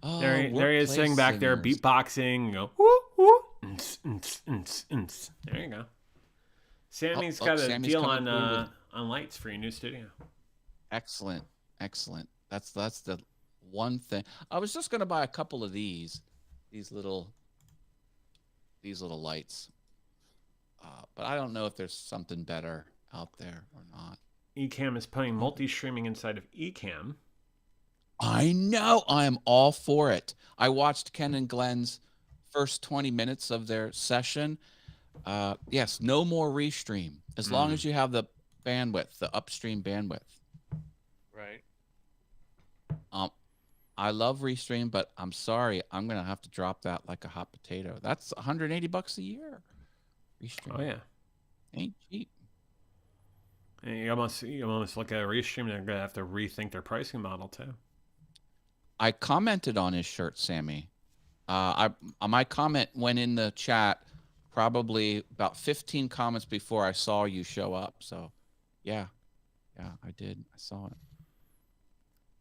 There he is sitting back there, beatboxing. Go, woo, woo. There you go. Sammy's got a deal on lights for your new studio. Excellent. That's the one thing. I was just gonna buy a couple of these little lights, but I don't know if there's something better out there or not. Ecamm is putting multi-streaming inside of Ecamm. I know. I am all for it. I watched Ken and Glenn's first 20 minutes of their session. Yes, no more restream, as long as you have the bandwidth, the upstream bandwidth. Right. I love restream, but I'm sorry, I'm gonna have to drop that like a hot potato. That's $180 a year. Restream. Oh yeah, ain't cheap. And you almost look at a restream, they're gonna have to rethink their pricing model too. I commented on his shirt, Sammy. My comment went in the chat probably about 15 comments before I saw you show up. So, yeah, I did. I saw it.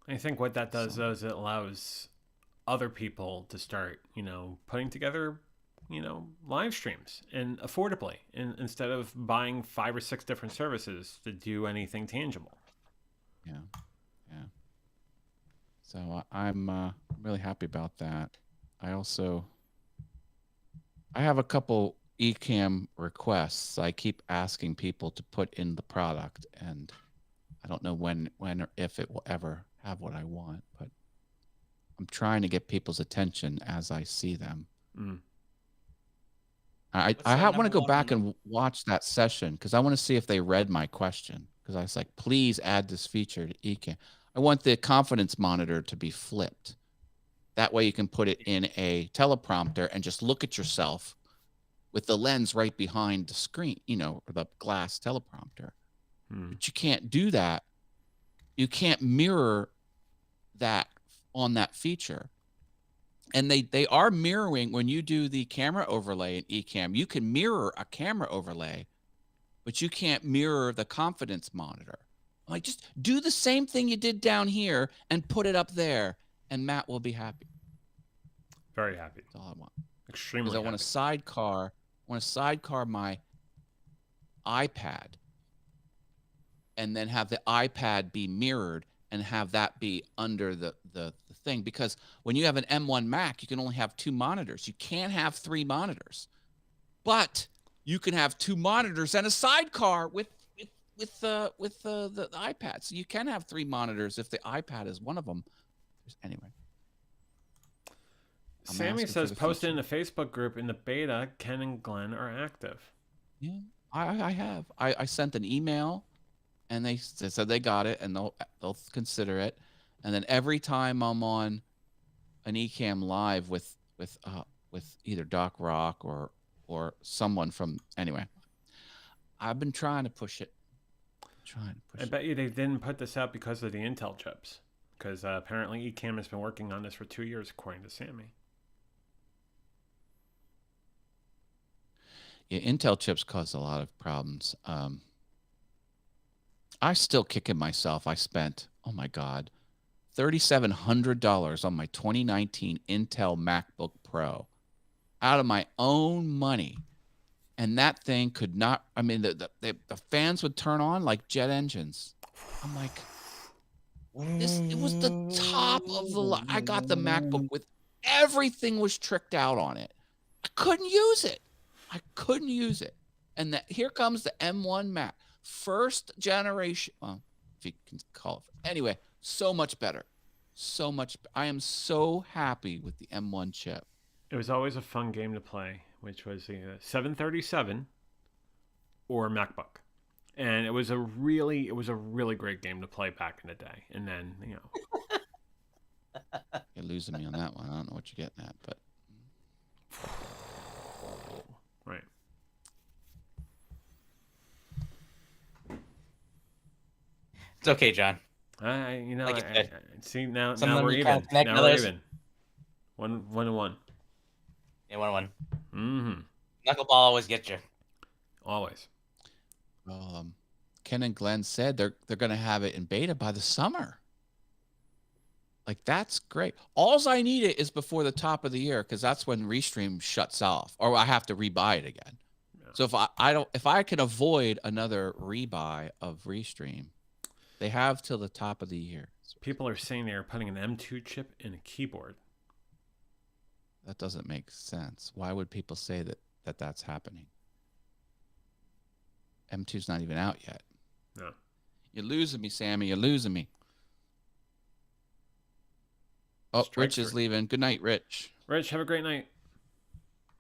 I think what that does, though, is it allows other people to start, putting together, live streams and affordably, instead of buying 5 or 6 different services to do anything tangible. Yeah. So I'm really happy about that. I have a couple Ecamm requests. I keep asking people to put in the product, and I don't know when or if it will ever have what I want, but I'm trying to get people's attention as I see them. I want to go back and watch that session because I want to see if they read my question, because I was like, please add this feature to Ecamm. I want the confidence monitor to be flipped. That way you can put it in a teleprompter and just look at yourself with the lens right behind the screen, or the glass teleprompter. But you can't do that. You can't mirror that on that feature. And they are mirroring when you do the camera overlay in Ecamm. You can mirror a camera overlay, but you can't mirror the confidence monitor. I'm like, just do the same thing you did down here and put it up there, and Matt will be happy. Very happy. That's all I want. Extremely Because I happy. want to sidecar my iPad and then have the iPad be mirrored and have that be under the thing. Because when you have an M1 Mac, you can only have 2 monitors. You can't have 3 monitors. But you can have 2 monitors and a sidecar with the iPad. So you can have 3 monitors if the iPad is one of them. Anyway. Sammy says posted in the Facebook group in the beta, Ken and Glenn are active. Yeah, I have. I sent an email, and they said they got it, and they'll consider it. And then every time I'm on an Ecamm live with either Doc Rock or someone from anyway, I've been trying to push it. I bet you they didn't put this out because of the Intel chips, because apparently Ecamm has been working on this for 2 years, according to Sammy. Yeah, Intel chips cause a lot of problems. I still kicking myself. I spent, oh my God, $3,700 on my 2019 Intel MacBook Pro out of my own money. And that thing could not, I mean, the fans would turn on like jet engines. I'm like, it was the top of the line. I got the MacBook with everything was tricked out on it. I couldn't use it. And here comes the M1 Mac, first generation. Well, if you can call it. Anyway, so much better. I am so happy with the M1 chip. It was always a fun game to play, which was the 737 or MacBook. And it was a really great game to play back in the day. And then, You're losing me on that one. I don't know what you're getting at, but right. It's okay, John. See now Sometimes we're you even. can't connect Now we're others. even. One and one. Yeah, 1-1. Mm-hmm. Knuckleball always gets you. Always. well, Ken and Glenn said they're going to have it in beta by the summer. Like, that's great. All I need it is before the top of the year, because that's when Restream shuts off, or I have to rebuy it again. Yeah. So if I can avoid another rebuy of Restream, they have till the top of the year. People are saying they are putting an M2 chip in a keyboard. That doesn't make sense. Why would people say that that's happening? M2's not even out yet. No. You're losing me, Sammy. You're losing me. Oh, Rich is leaving. Good night, Rich. Rich, have a great night.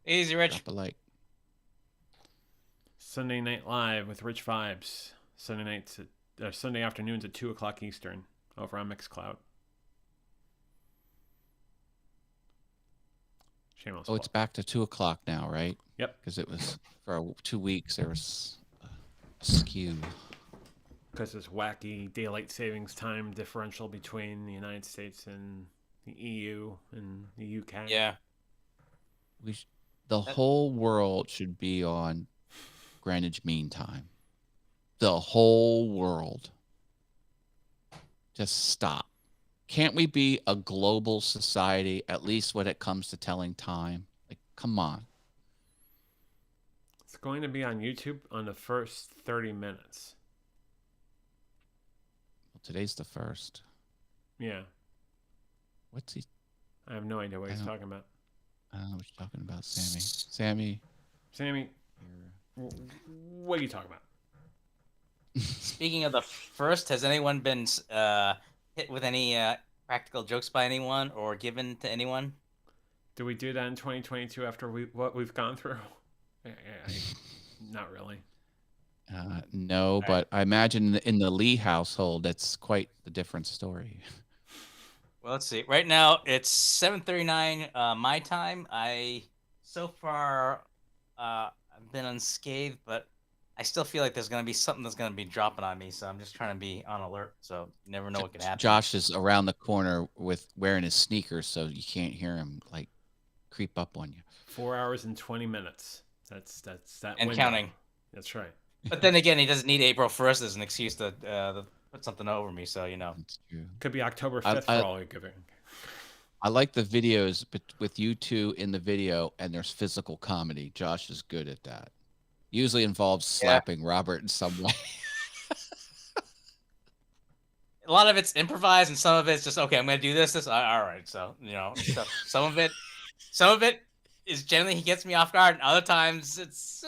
Easy, Rich. Drop a like. Sunday Night Live with Rich Vibes. Sunday afternoons at 2 o'clock Eastern over on Mixcloud. Shameless. Oh, it's back to 2 o'clock now, right? Yep. Because it was for 2 weeks. There was a skew. Because this wacky daylight savings time differential between the United States and the EU and the UK. Yeah. The whole world should be on Greenwich Mean Time. The whole world. Just stop. Can't we be a global society, at least when it comes to telling time? Like, come on. It's going to be on YouTube on the first 30 minutes. Well, today's the 1st. Yeah. What's he? I have no idea what he's talking about. I don't know what you're talking about, Sammy. Sammy, what are you talking about? Speaking of the 1st, has anyone been hit with any practical jokes by anyone or given to anyone? Do we do that in 2022 after what we've gone through? Not really. No, but I imagine in the Lee household, that's quite the different story. Well, let's see. Right now, it's 7:39 my time. So far, I've been unscathed, but I still feel like there's going to be something that's going to be dropping on me, so I'm just trying to be on alert, so you never know what could happen. Josh is around the corner wearing his sneakers, so you can't hear him, like, creep up on you. 4 hours and 20 minutes. That's that and window. counting. That's right. But then again, he doesn't need April 1st as an excuse to put something over me. So That's true. Could be October 5th for all you're giving. I like the videos with you two in the video, and there's physical comedy. Josh is good at that. Usually involves slapping Robert in some way. A lot of it's improvised, and some of it's just okay. I'm gonna do this. All right. So so some of it is generally he gets me off guard, and other times it's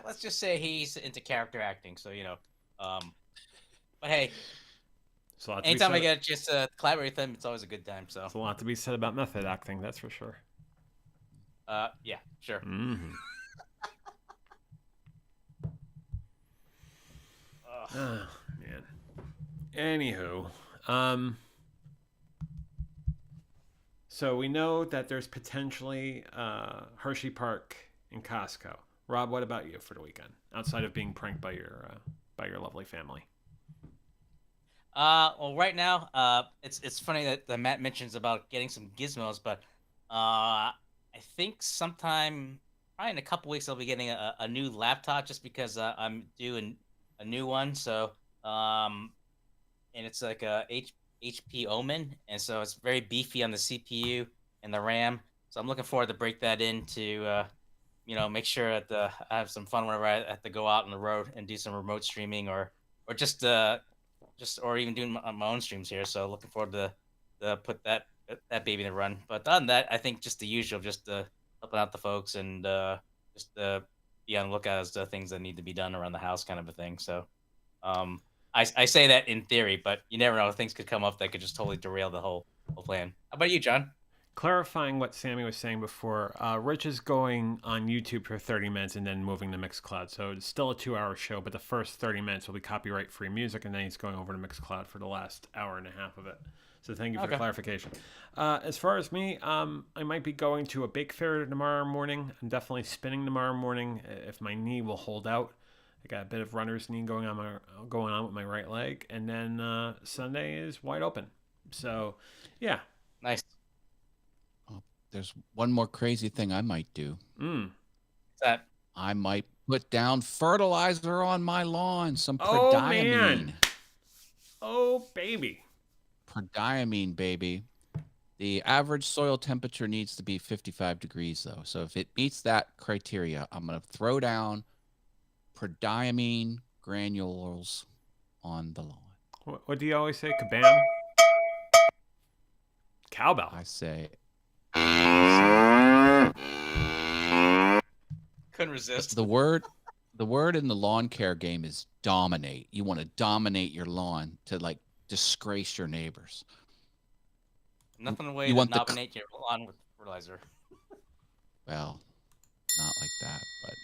let's just say he's into character acting. So but hey, anytime I get just to collaborate with him, it's always a good time. So it's a lot to be said about method acting, that's for sure. Yeah, sure. Mm-hmm. Oh man. Anywho, so we know that there's potentially Hershey Park in Costco. Rob, what about you for the weekend? Outside of being pranked by your lovely family. Well, right now, it's funny that Matt mentions about getting some gizmos, but I think sometime, probably in a couple weeks, I'll be getting a new laptop just because I'm doing a new one. So, and it's like a HP Omen, and so it's very beefy on the CPU and the RAM. So I'm looking forward to break that in to, make sure that I have some fun whenever I have to go out on the road and do some remote streaming or just or even doing my own streams here. So looking forward to put that baby in the run. But other than that, I think just the usual, just helping out the folks and just be on the lookout as to things that need to be done around the house, kind of a thing. So I say that in theory, but you never know. Things could come up that could just totally derail the whole plan. How about you, John? Clarifying what Sammy was saying before, Rich is going on YouTube for 30 minutes and then moving to Mixcloud. So it's still a 2-hour show, but the first 30 minutes will be copyright-free music, and then he's going over to Mixcloud for the last hour and a half of it. So thank you for clarification. As far as me, I might be going to a bake fair tomorrow morning. I'm definitely spinning tomorrow morning if my knee will hold out. I got a bit of runner's knee going on with my right leg, and then Sunday is wide open. So, yeah. Nice. There's one more crazy thing I might do. What's that? I might put down fertilizer on my lawn. Some prodiamine. Oh, man. Oh, baby. Prodiamine, baby. The average soil temperature needs to be 55 degrees, though. So if it meets that criteria, I'm going to throw down prodiamine granules on the lawn. What do you always say? Kabam? Cowbell. I say... Couldn't resist. The word in the lawn care game is dominate. You want to dominate your lawn to like disgrace your neighbors. Nothing away to dominate your lawn with fertilizer. Well, not like that, but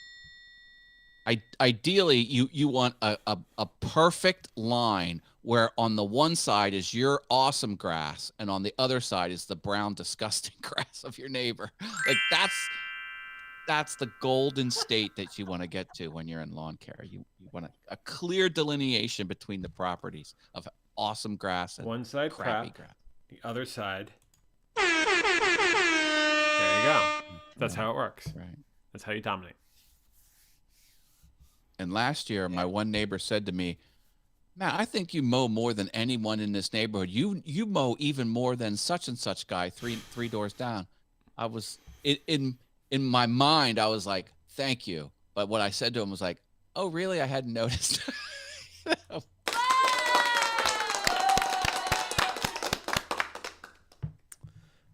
ideally you want a perfect line where on the one side is your awesome grass and on the other side is the brown disgusting grass of your neighbor. Like that's the golden state that you want to get to when you're in lawn care. You want a clear delineation between the properties of awesome grass and one side crappy crap, grass. The other side. There you go. That's how it works. Right. That's how you dominate. And last year, my one neighbor said to me, "Man, I think you mow more than anyone in this neighborhood. You mow even more than such and such guy three doors down." I was in my mind, I was like, "Thank you," but what I said to him was like, "Oh, really? I hadn't noticed."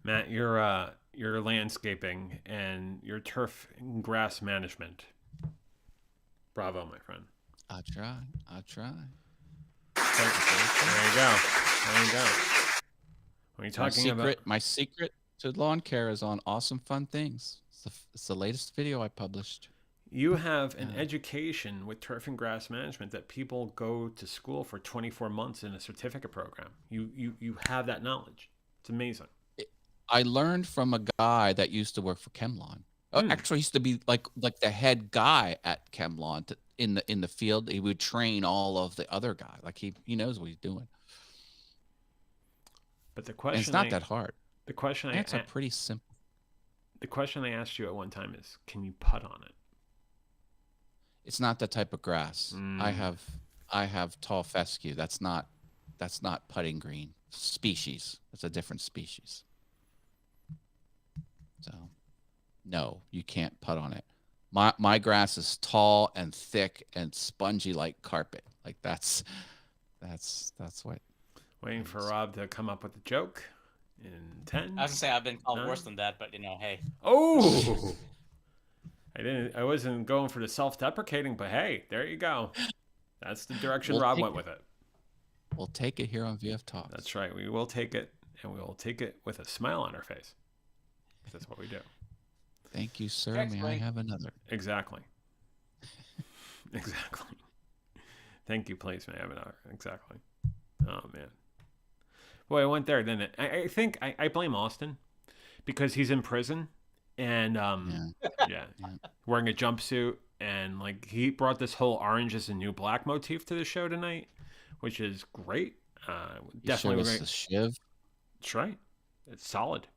Matt, your landscaping and your turf and grass management. Bravo, my friend. I try. There you go. When you're talking about my secret to lawn care is on Awesome Fun Things. It's the latest video I published. You have an education with turf and grass management that people go to school for 24 months in a certificate program. You have that knowledge. It's amazing. I learned from a guy that used to work for ChemLawn. Actually, he used to be like the head guy at ChemLawn in the field. He would train all of the other guys. Like he knows what he's doing. But the question, and it's not that hard. The question it's a pretty simple. The question I asked you at one time is, can you putt on it? It's not that type of grass. I have tall fescue. That's not That's not putting green species. It's a different species. So, no, you can't putt on it. My grass is tall and thick and spongy like carpet. Like that's what. Waiting for Rob to come up with a joke in 10. I was gonna say I've been called worse than that, but hey. Oh, I wasn't going for the self-deprecating, but hey, there you go. That's the direction Rob went with it. We'll take it here on VF Talks. That's right. We will take it, and we will take it with a smile on our face. That's what we do. Thank you, sir. May I have another? Exactly. Exactly. Thank you, please. May I have another? Exactly. Oh, man. Boy, I went there, didn't it? I think I blame Austin because he's in prison and yeah, wearing a jumpsuit, and like he brought this whole orange is the new black motif to the show tonight, which is great. Definitely great. The shiv. That's right. It's solid.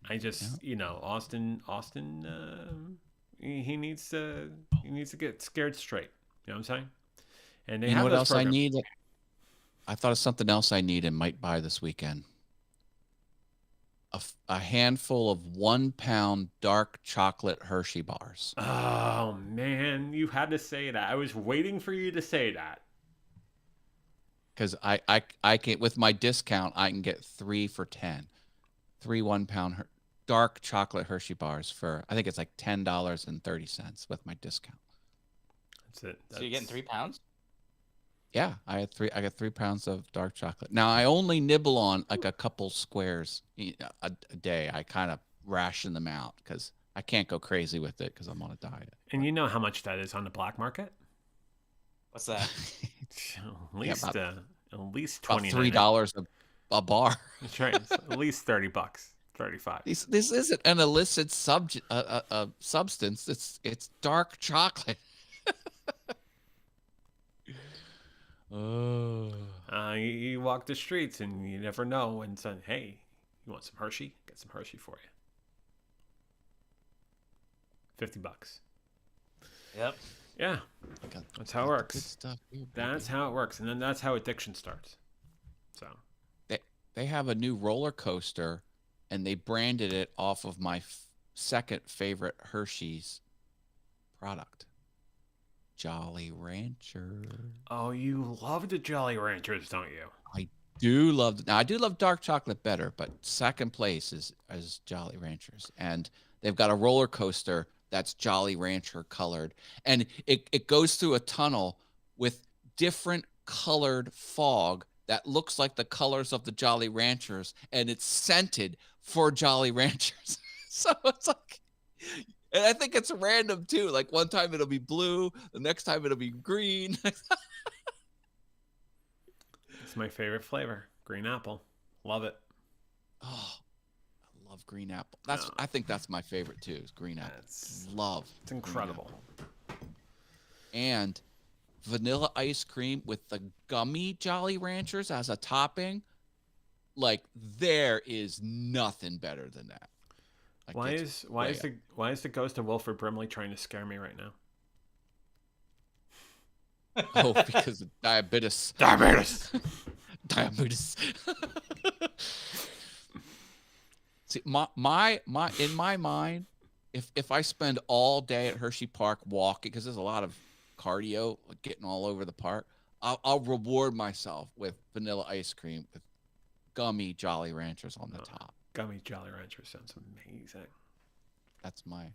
I just, Austin, he needs to get scared straight. You know what I'm saying? And they you have know what else programs. I need? I thought of something else I need and might buy this weekend. A handful of 1 pound dark chocolate Hershey bars. Oh man, you had to say that. I was waiting for you to say that. Because I can, with my discount, I can get 3 for $10. 3 1 pound dark chocolate Hershey bars for, I think it's like $10.30 with my discount. That's it. So you're getting 3 pounds? Yeah, I got 3 pounds of dark chocolate. Now I only nibble on like a couple squares a day. I kind of ration them out because I can't go crazy with it because I'm on a diet. And you know how much that is on the black market? What's that? At least $20. $3 a bar. That's right. It's at least $30, $35. This isn't an illicit substance. It's dark chocolate. Oh. You walk the streets and you never know when saying, "Hey, you want some Hershey? Get some Hershey for you." $50. Yep. Yeah. That's how it works. Good stuff here, that's how it works, and then that's how addiction starts. So they have a new roller coaster, and they branded it off of my second favorite Hershey's product. Jolly Rancher. Oh, you love the Jolly Ranchers, don't you? I do love. Now I do love dark chocolate better, but second place is Jolly Ranchers, and they've got a roller coaster that's Jolly Rancher colored, and it goes through a tunnel with different colored fog that looks like the colors of the Jolly Ranchers, and it's scented for Jolly Ranchers. So it's like. And I think it's random too. Like one time it'll be blue, the next time it'll be green. It's my favorite flavor, green apple. Love it. Oh, I love green apple. I think that's my favorite too. Is green apple. It's incredible. And vanilla ice cream with the gummy Jolly Ranchers as a topping. Like there is nothing better than that. Why is the ghost of Wilford Brimley trying to scare me right now? Oh, because of diabetes. Diabetes. See, my in my mind, if I spend all day at Hershey Park walking, because there's a lot of cardio, getting all over the park, I'll reward myself with vanilla ice cream with gummy Jolly Ranchers on the top. Gummy Jolly Rancher sounds amazing. That's my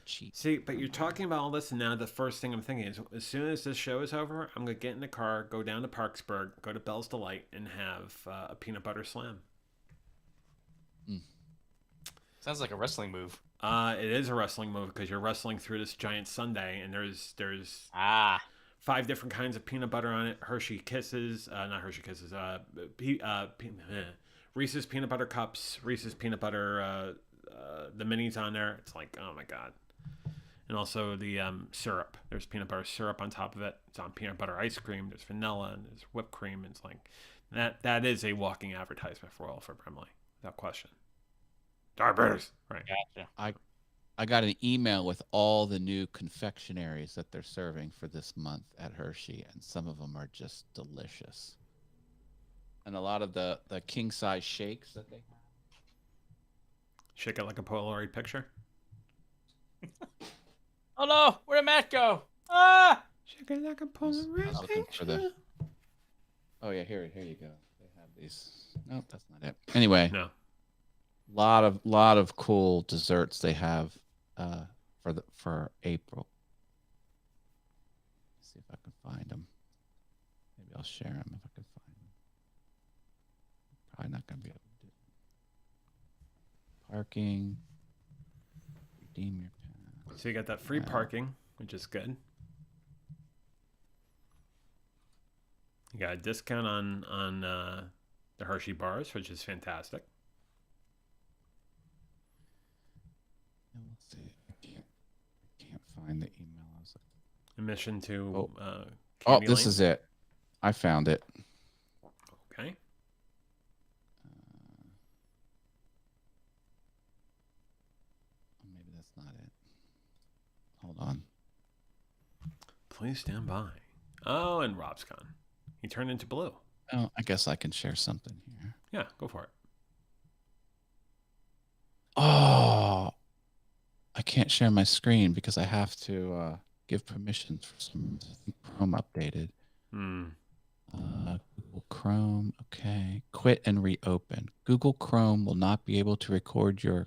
cheat. See, but you're talking about all this, and now the first thing I'm thinking is, as soon as this show is over, I'm gonna get in the car, go down to Parksburg, go to Bell's Delight, and have a peanut butter slam. Sounds like a wrestling move. It is a wrestling move because you're wrestling through this giant sundae, and there's 5 different kinds of peanut butter on it. Hershey Kisses, not Hershey Kisses. Reese's peanut butter cups, Reese's peanut butter, the minis on there. It's like, oh my god. And also the syrup. There's peanut butter syrup on top of it. It's on peanut butter ice cream. There's vanilla and there's whipped cream. And it's like that is a walking advertisement for Wilford Brimley, without question. Diabetes, right? I I got an email with all the new confectionaries that they're serving for this month at Hershey, and some of them are just delicious. And a lot of the king size shakes that they have. Shake it like a Polaroid picture. Oh no, where'd Matt go? Ah! Shake it like a Polaroid picture. Oh yeah, here you go. They have these. Nope, that's not it. Anyway, no. Lot of cool desserts they have for April. Let's see if I can find them. Maybe I'll share them if I can find them. Probably not gonna be able to do it. Parking. Redeem your pass. So you got that free parking, which is good. You got a discount on the Hershey bars, which is fantastic. Let's see. I can't find the email. I was Admission to this is it. I found it. Okay. Maybe that's not it. Hold on. Please stand by. Oh, and Rob's gone. He turned into blue. Oh, I guess I can share something here. Yeah, go for it. Oh, I can't share my screen because I have to give permissions for some Chrome updated. Google Chrome. Okay. Quit and reopen. Google Chrome will not be able to record your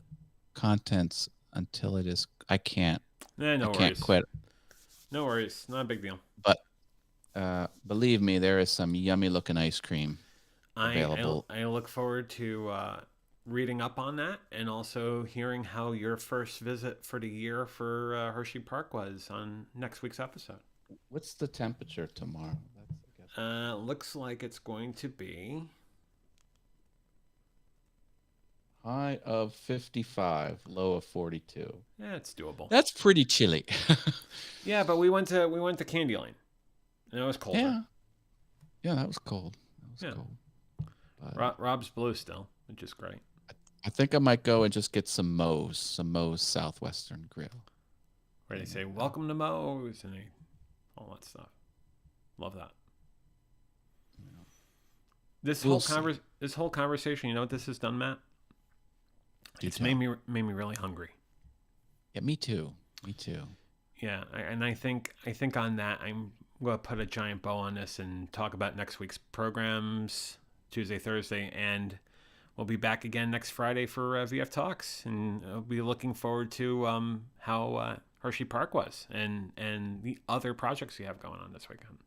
contents until it is. I can't. No I worries. can't quit. No worries. Not a big deal. But believe me, there is some yummy looking ice cream available. I look forward to reading up on that and also hearing how your first visit for the year for Hershey Park was on next week's episode. What's the temperature tomorrow? Looks like it's going to be high of 55, low of 42. Yeah, it's doable. That's pretty chilly. Yeah, but we went to Candyland, and it was colder. Yeah, that was cold. Cold. But Rob's blue still, which is great. I think I might go and just get some Moe's Southwestern Grill. Where they say, welcome to Moe's, and all that stuff. Love that. This whole conversation, you know what this has done, Matt? It's made me really hungry. Yeah, me too. Yeah, I think on that I'm gonna put a giant bow on this and talk about next week's programs, Tuesday, Thursday, and we'll be back again next Friday for VF Talks, and I'll be looking forward to how Hershey Park was and the other projects we have going on this weekend.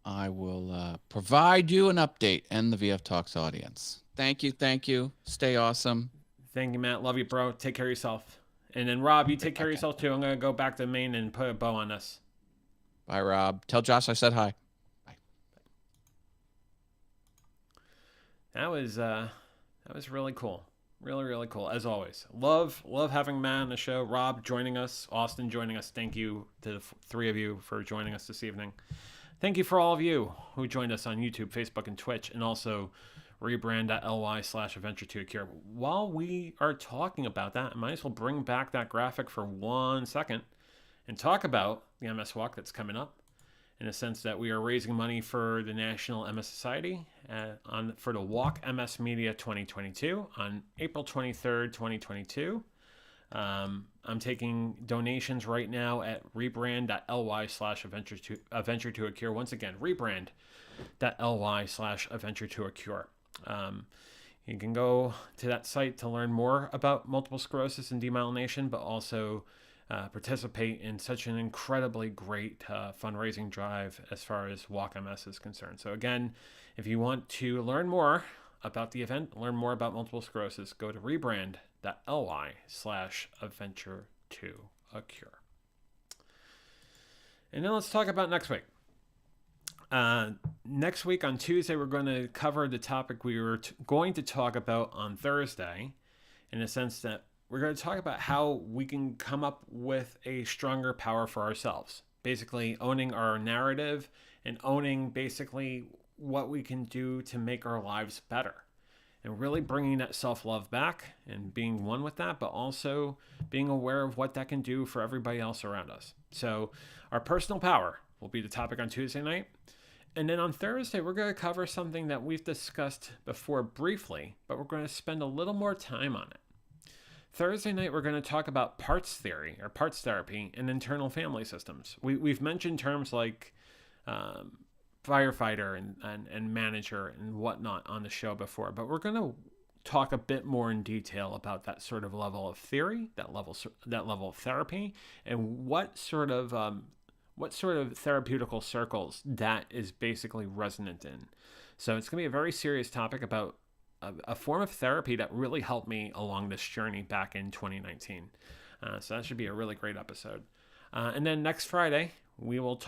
I will provide you an update and the VF Talks audience. Thank you. Stay awesome. Thank you, Matt. Love you, bro. Take care of yourself. And then, Rob, you take care of yourself, too. I'm going to go back to Maine and put a bow on this. Bye, Rob. Tell Josh I said hi. Bye. That was really cool. Really, really cool, as always. Love having Matt on the show. Rob joining us. Austin joining us. Thank you to the three of you for joining us this evening. Thank you for all of you who joined us on YouTube, Facebook, and Twitch, and also rebrand.ly/adventure2acure. While we are talking about that, I might as well bring back that graphic for 1 second and talk about the MS Walk that's coming up, in a sense that we are raising money for the National MS Society for the Walk MS Media 2022 on April 23rd, 2022. I'm taking donations right now at rebrand.ly/adventure2acure. Once again, rebrand.ly/adventure2acure. You can go to that site to learn more about multiple sclerosis and demyelination, but also participate in such an incredibly great fundraising drive as far as Walk MS is concerned. So again, if you want to learn more about the event, learn more about multiple sclerosis, go to rebrand.ly/adventure2acure. And then let's talk about next week. Next week on Tuesday, we're going to cover the topic we were going to talk about on Thursday, in the sense that we're going to talk about how we can come up with a stronger power for ourselves. Basically, owning our narrative and owning basically what we can do to make our lives better. and really bringing that self-love back and being one with that, but also being aware of what that can do for everybody else around us. So our personal power will be the topic on Tuesday night. And then on Thursday, we're going to cover something that we've discussed before briefly, but we're going to spend a little more time on it. Thursday night, we're going to talk about parts theory or parts therapy and internal family systems. We've mentioned terms like firefighter and manager and whatnot on the show before, but we're going to talk a bit more in detail about that sort of level of theory, that level of therapy, and what sort of therapeutical circles that is basically resonant in. So it's going to be a very serious topic about a form of therapy that really helped me along this journey back in 2019. So that should be a really great episode. And then next Friday, we'll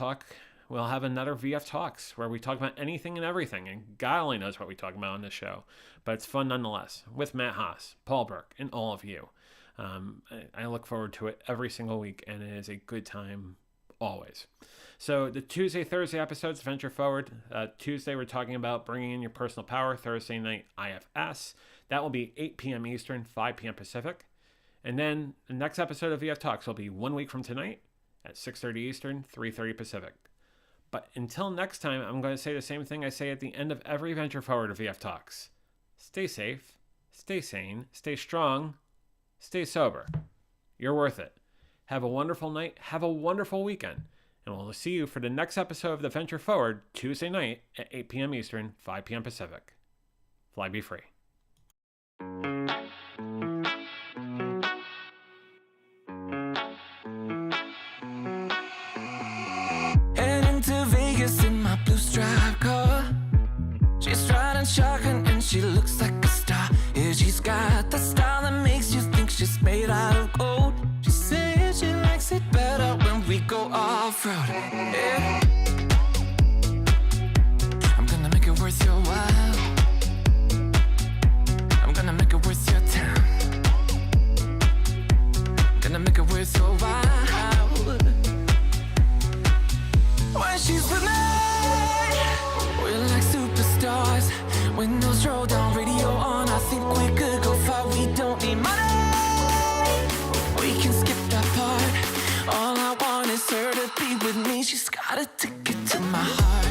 have another VF Talks where we talk about anything and everything. And God only knows what we talk about on this show, but it's fun nonetheless with Matt Haas, Paul Burke, and all of you. I look forward to it every single week, and it is a good time always. So the Tuesday, Thursday episodes, Venture Forward. Tuesday, we're talking about bringing in your personal power. Thursday night, IFS. That will be 8 p.m. Eastern, 5 p.m. Pacific. And then the next episode of VF Talks will be 1 week from tonight at 6:30 Eastern, 3:30 Pacific. But until next time, I'm going to say the same thing I say at the end of every Venture Forward of VF Talks. Stay safe, stay sane, stay strong, stay sober. You're worth it. Have a wonderful night. Have a wonderful weekend. And we'll see you for the next episode of the Venture Forward Tuesday night at 8 p.m. Eastern, 5 p.m. Pacific. Fly be free. Heading to Vegas in my blue striped car. She's riding shotgun and she looks like a star. Yeah, she's got the style that makes you think she's made out of gold. She says she likes it better when we go off-road. Yeah. I'm gonna make it worth your while. I'm gonna make it worth your time. I'm gonna make it worth your while. When she's with me, we're like superstars. Windows roll down, radio on. I think we could go far. We don't need money. We can skip that part. All I want is her to be with me. She's got a ticket to my heart.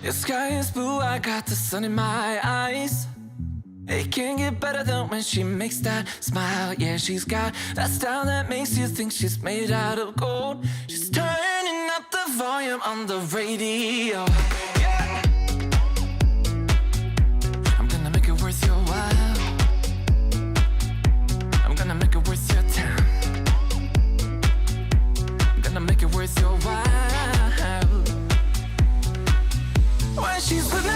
The sky is blue, I got the sun in my eyes. It can't get better than when she makes that smile. Yeah, she's got that style that makes you think she's made out of gold. She's turning up the volume on the radio. Yeah. I'm gonna make it worth your while. I'm gonna make it worth your time. I'm gonna make it worth your while. When she's with me,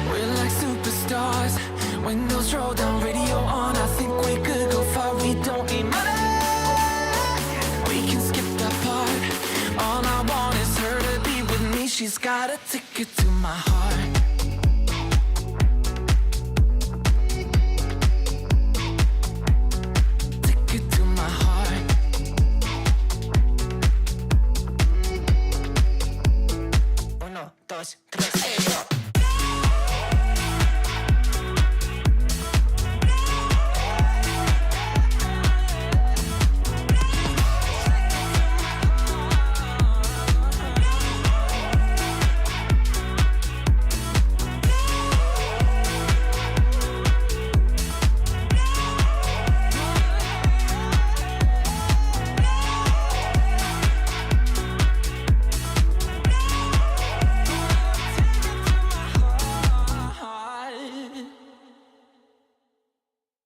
we're like superstars. Windows roll down, radio on. I think we could go far. We don't need money. We can skip that part. All I want is her to be with me. She's got a ticket to my heart. Ticket to my heart. 1, 2, 3,